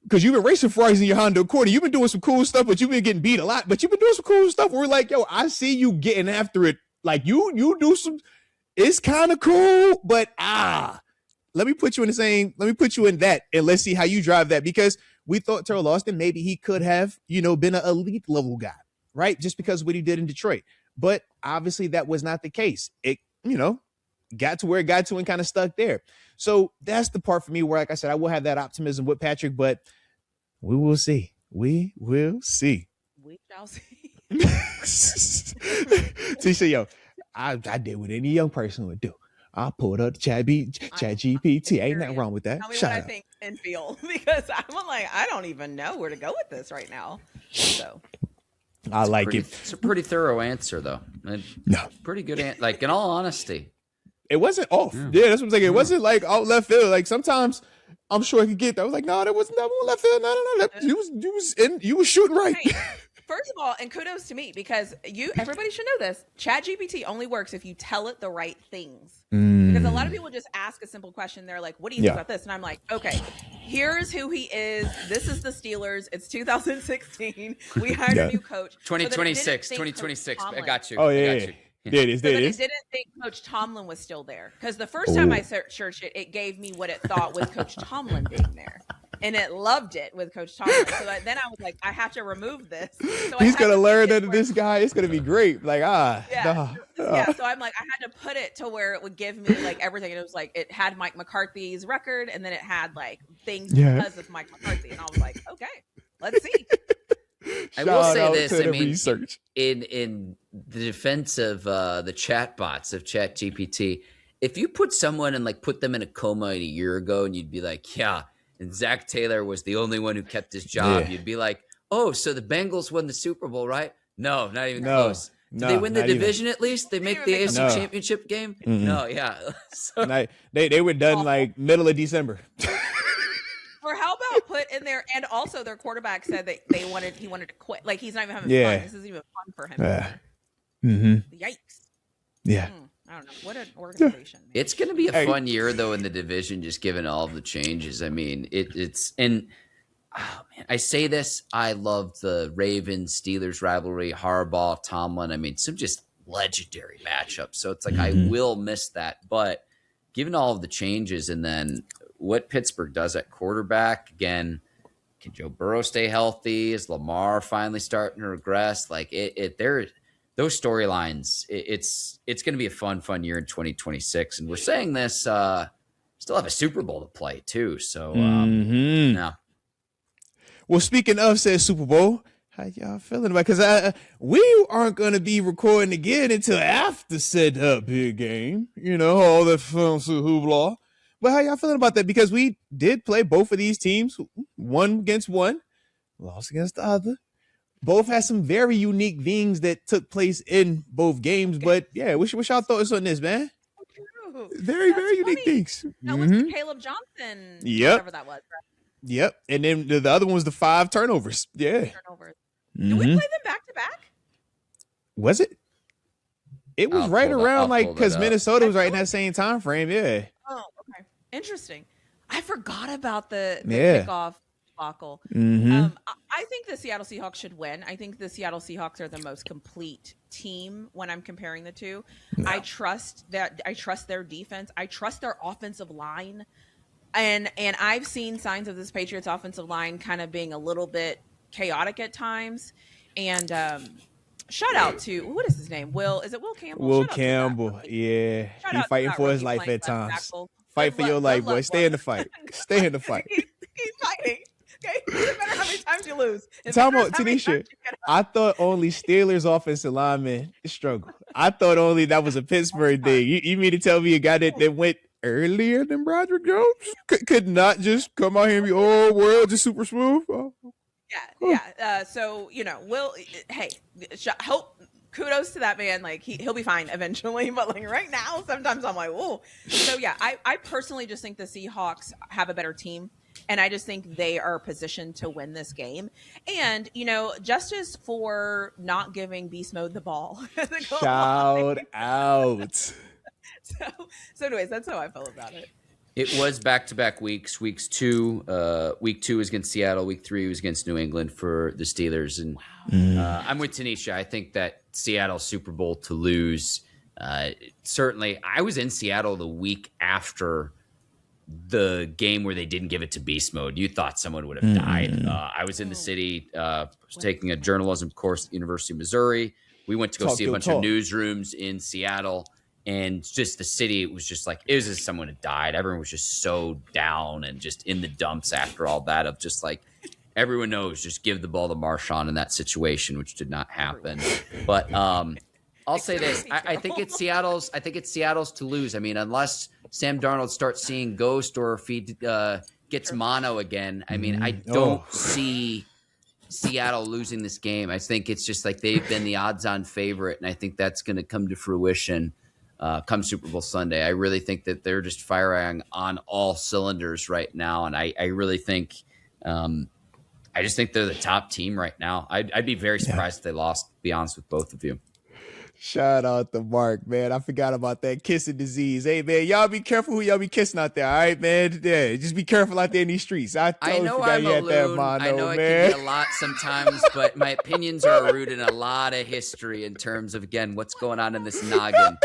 Because you've been racing Ferraris in your Honda Accord. You've been doing some cool stuff, but you've been getting beat a lot. But you've been doing some cool stuff where we're like, yo, I see you getting after it. Like you do some, it's kind of cool, but let me put you in that, and let's see how you drive that. Because we thought Terrell Austin, maybe he could have, been an elite level guy, right? Just because of what he did in Detroit. But obviously that was not the case. It, got to where it got to and kind of stuck there. So that's the part for me where, like I said, I will have that optimism with Patrick, but we will see. We will see. We shall see. TaNeisha, yo, I did what any young person would do. I pulled up Chat GPT. Ain't nothing wrong with that. Tell me what I think and feel, because I'm like, I don't even know where to go with this right now. So I like it. It's a pretty thorough answer, though. No, pretty good. Like, in all honesty, it wasn't off. Yeah, that's what I'm saying. It wasn't like out left field. Like sometimes I'm sure I could get that. I was like, no, that wasn't that one left field. No. You was shooting right. First of all, and kudos to me, because everybody should know this. ChatGPT only works if you tell it the right things. Because a lot of people just ask a simple question. They're like, what do you think about this? And I'm like, okay, here's who he is. This is the Steelers. It's 2016. We hired a new coach. 2026. I got you. Oh, yeah. I got you. There it is. It didn't think Coach Tomlin was still there. Because the first time I searched it, it gave me what it thought with Coach Tomlin being there. And it loved it with Coach Tomlin. So then I was like, I have to remove this. So he's going to learn under this guy. It's going to be great. Like, Yeah, so I'm like, I had to put it to where it would give me like everything. And it was like, it had Mike McCarthy's record. And then it had like things because of Mike McCarthy. And I was like, okay, let's see. I will say this. I mean, research. In the defense of the chat bots of ChatGPT, if you put someone and like put them in a coma a year ago and you'd be like, yeah, and Zach Taylor was the only one who kept his job, you'd be like, oh, so the Bengals won the Super Bowl, right? No, not even close. Did they win the division at least? They make the AFC Championship game? Mm-hmm. No, yeah. So, they were done like middle of December. Or how about put in there, and also their quarterback said that he wanted to quit. Like he's not even having fun. This isn't even fun for him. Yikes. Yeah. I don't know. What an organization. Man. It's going to be a fun year, though, in the division, just given all the changes. I mean, it's – and, oh, man, I say this. I love the Ravens-Steelers rivalry, Harbaugh, Tomlin. I mean, some just legendary matchups. So it's like I will miss that. But given all of the changes and then what Pittsburgh does at quarterback, again, can Joe Burrow stay healthy? Is Lamar finally starting to regress? Like, those storylines, it's going to be a fun year in 2026. And we're saying this, still have a Super Bowl to play too. So, no. Well, speaking of said Super Bowl, how y'all feeling about? Because we aren't going to be recording again until after said big game. All that fancy hoopla. But how y'all feeling about that? Because we did play both of these teams, one against one, lost against the other. Both had some very unique things that took place in both games. But yeah, what's y'all thoughts on this, man? Very unique things. That was the Caleb Johnson. Whatever that was. Right? Yep. And then the other one was the 5 turnovers. Yeah. Do we play them back to back? Was it? It was right around because Minnesota was right in that same time frame. Yeah. Oh, okay. Interesting. I forgot about the kickoff debacle. I think the Seattle Seahawks should win. I think the Seattle Seahawks are the most complete team when I'm comparing the two. No. I trust their defense. I trust their offensive line. And I've seen signs of this Patriots offensive line kind of being a little bit chaotic at times. And shout out to, what is his name? Is it Will Campbell? Will Campbell. Yeah. He's fighting for his life at times. Fight for your life, boy. Stay in the fight. Stay in the fight. He's fighting. Okay, it doesn't matter how many times you lose. Talk about TaNeisha. I thought only Steelers offensive linemen struggle. I thought only that was a Pittsburgh thing. You mean to tell me a guy that went earlier than Broderick Jones could not just come out here and be world just super smooth? Yeah. So Will. Hey, hope. Kudos to that man. Like he'll be fine eventually, but like right now, sometimes I'm like, whoa. So yeah, I personally just think the Seahawks have a better team. And I just think they are positioned to win this game. And, justice for not giving Beast Mode the ball. Shout out. So anyways, that's how I felt about it. It was back-to-back weeks. Week 2 was against Seattle. Week 3 was against New England for the Steelers. And I'm with TaNeisha. I think that Seattle Super Bowl to lose. Certainly, I was in Seattle the week after the game where they didn't give it to Beast Mode. You thought someone would have died. I was in the city, taking a journalism course at the University of Missouri. We went to go see a bunch of newsrooms in Seattle. And just the city, it was just like, it was as someone had died. Everyone was just so down and just in the dumps after all that, of just like, everyone knows, just give the ball to Marshawn in that situation, which did not happen. But I'll say this. I think it's Seattle's to lose. I mean, unless Sam Darnold starts seeing ghost, or if he gets mono again, I mean, I don't see Seattle losing this game. I think it's just like they've been the odds-on favorite, and I think that's going to come to fruition come Super Bowl Sunday. I really think that they're just firing on all cylinders right now, and I really think I just think they're the top team right now. I'd be very surprised if they lost, to be honest with both of you. Shout out to Mark, man. I forgot about that kissing disease. Hey, man, y'all be careful who y'all be kissing out there, all right, man? Yeah, just be careful out there in these streets. I know I'm a loon. I know it can be a lot sometimes, but my opinions are rooted in a lot of history in terms of, again, what's going on in this noggin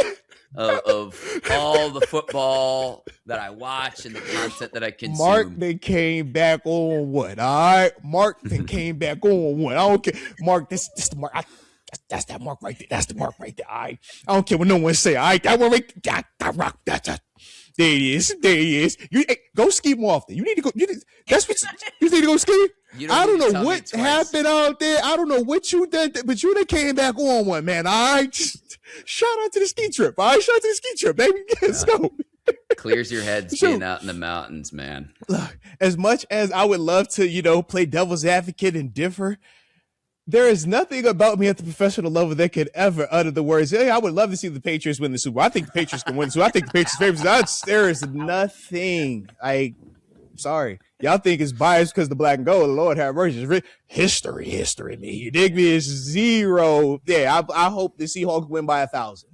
of all the football that I watch and the content that I consume. Mark, they came back on what, all right? Mark, they came back on what? I don't care. Mark, this the Mark. That's that Mark right there. That's the Mark right there. All right. I don't care what no one say. All right. That one right there. That rock. There he is. There he is. You go ski more often. You need to go. That's what you need to go ski. I don't know what happened out there. I don't know what you did, but you done came back on one, man. All right. Shout out to the ski trip. All right. Shout out to the ski trip, baby. Let's go. Clears your head skiing out in the mountains, man. Look, as much as I would love to, play devil's advocate and differ, there is nothing about me at the professional level that could ever utter the words, hey, I would love to see the Patriots win the Super Bowl. I think the Patriots can win the Super Bowl. I think the Patriots favorites. There is nothing. Sorry. Y'all think it's biased because the black and gold. Lord have mercy. History, me. You dig me? It's zero. Yeah, I hope the Seahawks win by 1,000.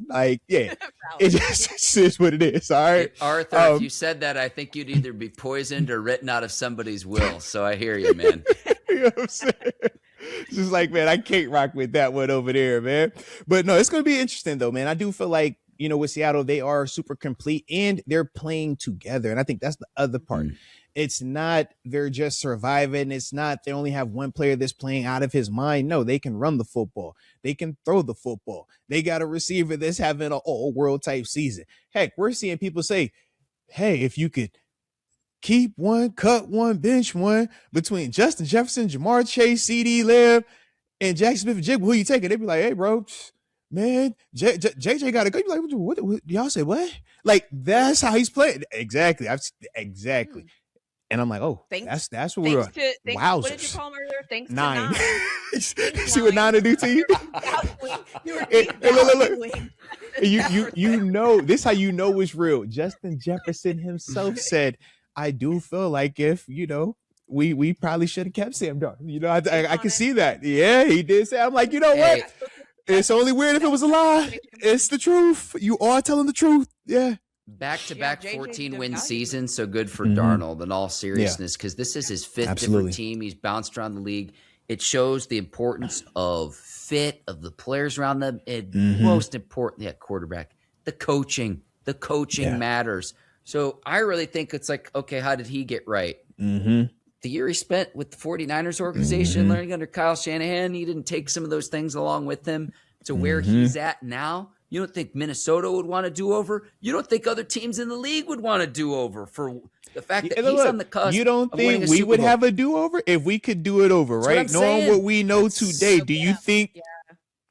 It just is what it is. All right. Arthur, if you said that, I think you'd either be poisoned or written out of somebody's will. So I hear you, man. You know what I'm saying? It's just like, man, I can't rock with that one over there, man. But no, it's going to be interesting, though, man. I do feel like, with Seattle, they are super complete and they're playing together. And I think that's the other part. It's not they're just surviving. It's not they only have one player that's playing out of his mind. No, they can run the football. They can throw the football. They got a receiver that's having an all-world type season. Heck, we're seeing people say, hey, if you could keep one, cut one, bench one between Justin Jefferson, Jamar Chase, CD Lamb, and Jackson Smith-Njigba, who you taking? They'd be like, hey, bro, man, JJ got to go. You're like, what? Y'all say what? Like, that's how he's playing. Exactly. Exactly. And I'm like, oh, that's what we're wowzers. What did you call him earlier? Thanks 9. See what 9 to do to you? Look. This is how you know it's real. Justin Jefferson himself said, I do feel like if, we probably should have kept Sam Darnold. I can see that. Yeah, he did say, I'm like, what? It's only weird if it was a lie. It's the truth. You are telling the truth. Yeah. Back-to-back 14-win season, so good for Darnold in all seriousness, because this is his 5th different team. He's bounced around the league. It shows the importance of fit, of the players around them, and most important, quarterback, the coaching. The coaching matters. So I really think it's like, okay, how did he get right? The year he spent with the 49ers organization, learning under Kyle Shanahan, he didn't take some of those things along with him to where he's at now. You don't think Minnesota would want to do over? You don't think other teams in the league would want to do over for the fact that he's on the cusp? You don't think we would have a do over if we could do it over, right? Knowing what we know today, do you think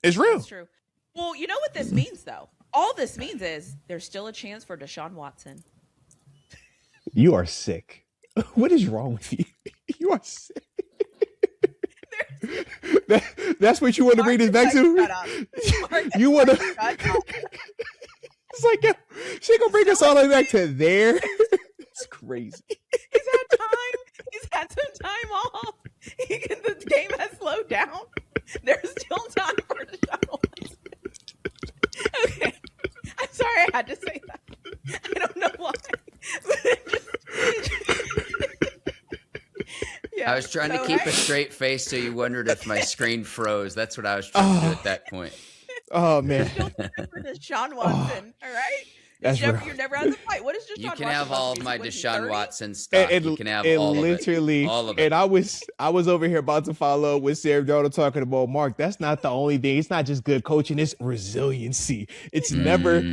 it's real? That's true. Well, you know what this means, though? All this means is there's still a chance for Deshaun Watson. You are sick. What is wrong with you? You are sick. That's what you want to bring this back to? You want to? It's like, she gonna bring us all the way back to there. It's crazy. Is that time? time off. The game has slowed down. There's still time for Deshaun Watson. Okay. I'm sorry I had to say that. I don't know why. I was trying to keep a straight face so you wondered if my screen froze. That's what I was trying to do at that point. Oh, man. Deshaun Watson, all right? You're never out of the fight. What is Deshaun Watson? You can have all of my Deshaun Watson stuff. You can have all literally, of it. All of it. And I was over here about to follow with Sam Darnold talking about, Mark, that's not the only thing. It's not just good coaching. It's resiliency. It's never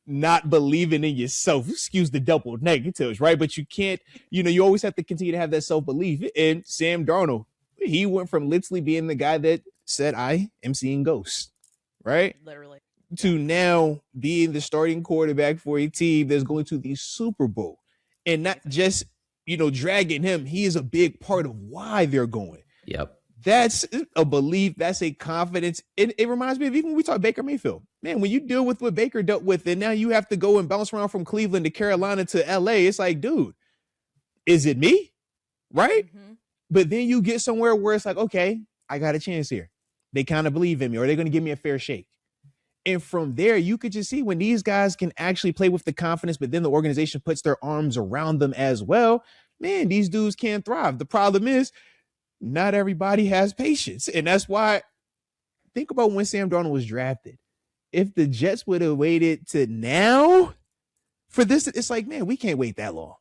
not believing in yourself. Excuse the double negatives, right? But you can't, you always have to continue to have that self-belief. And Sam Darnold, he went from literally being the guy that said, I am seeing ghosts, right? Literally. To now being the starting quarterback for a team that's going to the Super Bowl, and not just, dragging him. He is a big part of why they're going. Yep. That's a belief. That's a confidence. It reminds me of even when we talk Baker Mayfield. Man, when you deal with what Baker dealt with, and now you have to go and bounce around from Cleveland to Carolina to LA, it's like, dude, is it me? Right? Mm-hmm. But then you get somewhere where it's like, okay, I got a chance here. They kind of believe in me, or they're going to give me a fair shake. And from there, you could just see when these guys can actually play with the confidence, but then the organization puts their arms around them as well. Man, these dudes can thrive. The problem is not everybody has patience. And that's why, think about when Sam Darnold was drafted. If the Jets would have waited to now for this, it's like, man, we can't wait that long.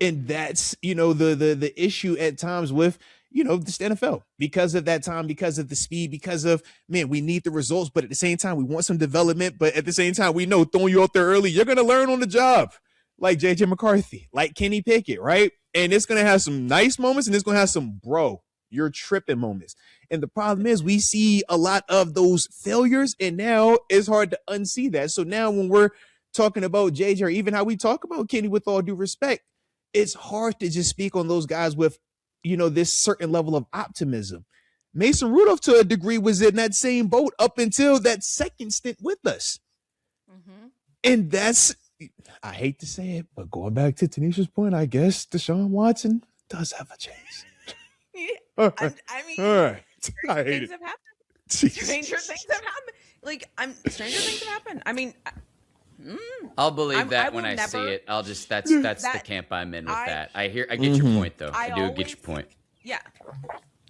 And that's, the issue at times with, the NFL, because of that time, because of the speed, because of, man, we need the results, but at the same time, we want some development. But at the same time, we know throwing you out there early, you're going to learn on the job, like JJ McCarthy, like Kenny Pickett, right? And it's going to have some nice moments, and it's going to have some, bro, you're tripping moments. And the problem is we see a lot of those failures, and now it's hard to unsee that. So now when we're talking about JJ, or even how we talk about Kenny, with all due respect, it's hard to just speak on those guys with, this certain level of optimism. Mason Rudolph, to a degree, was in that same boat up until that second stint with us. Mm-hmm. And that's, I hate to say it, but going back to TaNeisha's point, I guess Deshaun Watson does have a chance. Yeah. I mean, all right. I hate things it. have happened. Jesus. Stranger things have happened. Stranger things have happened. I mean, I'll believe that when I see it. I'll just that's the camp I'm in with that. I get your point though. I do get your point. Yeah.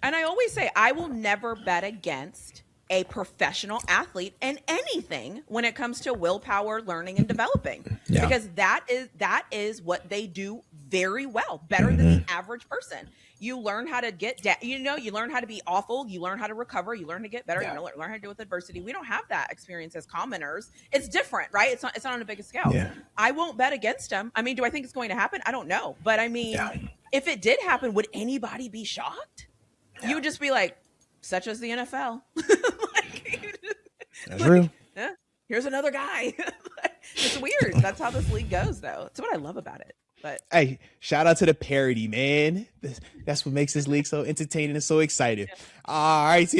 And I always say I will never bet against a professional athlete in anything when it comes to willpower, learning, and developing. Yeah. Because that is what they do very well, better than the average person. You learn how to get you learn how to be awful, you learn how to recover, you learn to get better, you learn how to deal with adversity. We don't have that experience as commoners. It's different, right? It's not on a big scale. Yeah. I won't bet against them. I mean, do I think it's going to happen? I don't know. But I mean, if it did happen, would anybody be shocked? You would just be like, such as the NFL. That's real. Yeah, here's another guy. It's weird. That's how this league goes, though. That's what I love about it. But hey, shout out to the parody, man. That's what makes this league so entertaining and so exciting. Yeah.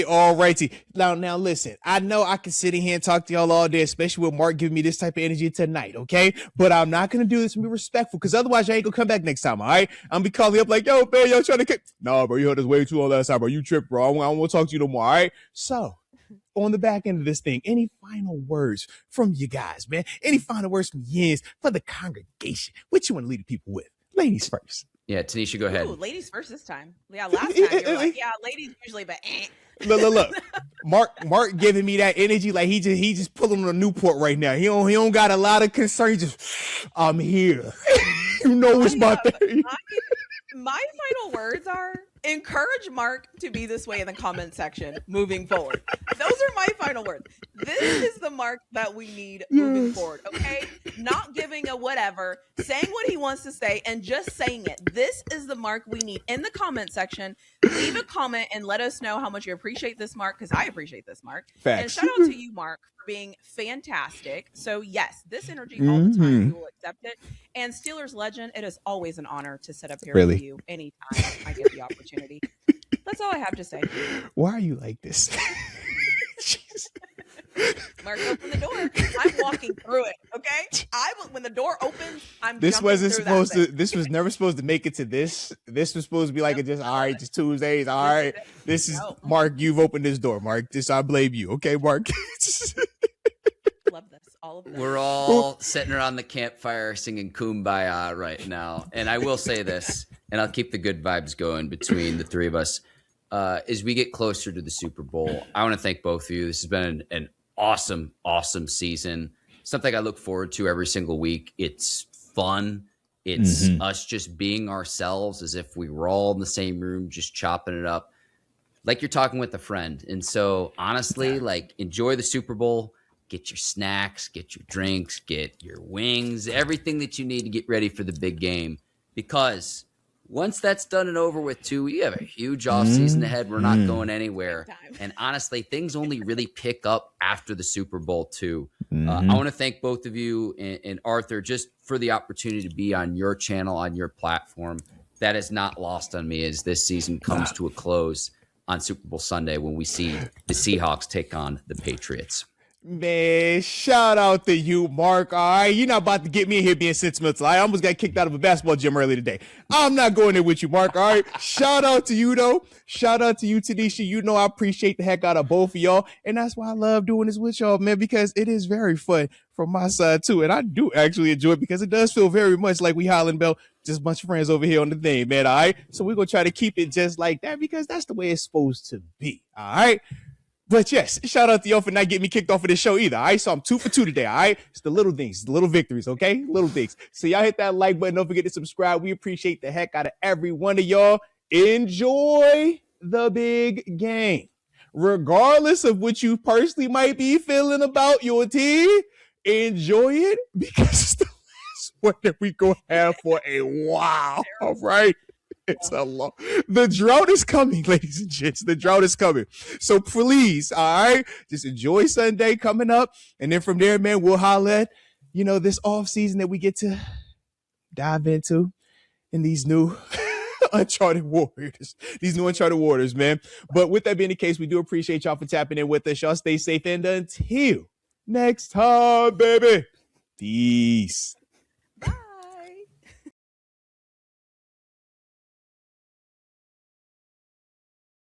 All righty. Now listen, I know I can sit in here and talk to y'all all day, especially with Mark giving me this type of energy tonight, okay? But I'm not going to do this and be respectful, because otherwise y'all ain't going to come back next time, all right? I'm going to be calling you up like, yo, man, y'all trying to kick. No, bro, you heard us way too long last time, bro. You tripped, bro. I don't want to talk to you no more, all right? So, on the back end of this thing, any final words from you guys, man? Any final words from Yins for the congregation? What you want to leave the people with? Ladies first. Yeah, TaNeisha, go ahead. Ooh, ladies first this time. Yeah, last time you were like, yeah, ladies usually, but Look. Mark giving me that energy like he just pulling on a Newport right now. He don't got a lot of concern. He just, I'm here. You know what's my thing. My final words are encourage Mark to be this way in the comment section moving forward. Those are my final words. This is the Mark that we need moving forward, okay? Not giving a whatever, saying what he wants to say, and just saying it. This is the Mark we need in the comment section. Leave a comment and let us know how much you appreciate this Mark, because I appreciate this Mark. Facts. And shout out to you, Mark, for being fantastic. So yes, this energy all the time, we will accept it. And Steelers legend, it is always an honor to sit up here with you anytime I get the opportunity. That's all I have to say. Why are you like this? Mark, open the door. I'm walking through it. Okay, when the door opens, I'm This jumping wasn't through supposed that to. This was never supposed to make it to this. This was supposed to be like a just all right, just Tuesdays. All right, this is Mark. You've opened this door, Mark. This I blame you. Okay, Mark. Love this. All of this. We're all sitting around the campfire singing Kumbaya right now. And I will say this, and I'll keep the good vibes going between the three of us. As we get closer to the Super Bowl, I want to thank both of you. This has been an awesome, awesome season. Something I look forward to every single week. It's fun. It's us just being ourselves as if we were all in the same room, just chopping it up like you're talking with a friend. And so honestly, like, enjoy the Super Bowl. Get your snacks, get your drinks, get your wings, everything that you need to get ready for the big game. Because once that's done and over with, too, we have a huge offseason ahead. We're not going anywhere. And honestly, things only really pick up after the Super Bowl, too. I want to thank both of you and Arthur just for the opportunity to be on your channel, on your platform. That is not lost on me as this season comes to a close on Super Bowl Sunday when we see the Seahawks take on the Patriots. Man, shout out to you, Mark. All right, you're not about to get me in here being sentimental. I almost got kicked out of a basketball gym earlier today. I'm not going there with you, Mark. All right, shout out to you, though. Shout out to you, TaNeisha. You know I appreciate the heck out of both of y'all, and that's why I love doing this with y'all, man, because it is very fun from my side, too, and I do actually enjoy it because it does feel very much like we Highland Bell, just a bunch of friends over here on the thing, man, all right? So we're going to try to keep it just like that because that's the way it's supposed to be, all right? But yes, shout out to y'all for not getting me kicked off of this show either. All right, so I'm 2 for 2 today. All right, it's the little things, the little victories, okay? Little things. So y'all hit that like button. Don't forget to subscribe. We appreciate the heck out of every one of y'all. Enjoy the big game. Regardless of what you personally might be feeling about your team, enjoy it because it's the last one that we gonna have for a while. All right. It's a long. The drought is coming, ladies and gents. The drought is coming. So please, all right, just enjoy Sunday coming up. And then from there, man, we'll holler at, this off season that we get to dive into in these new uncharted waters. These new uncharted waters, man. But with that being the case, we do appreciate y'all for tapping in with us. Y'all stay safe. And until next time, baby. Peace.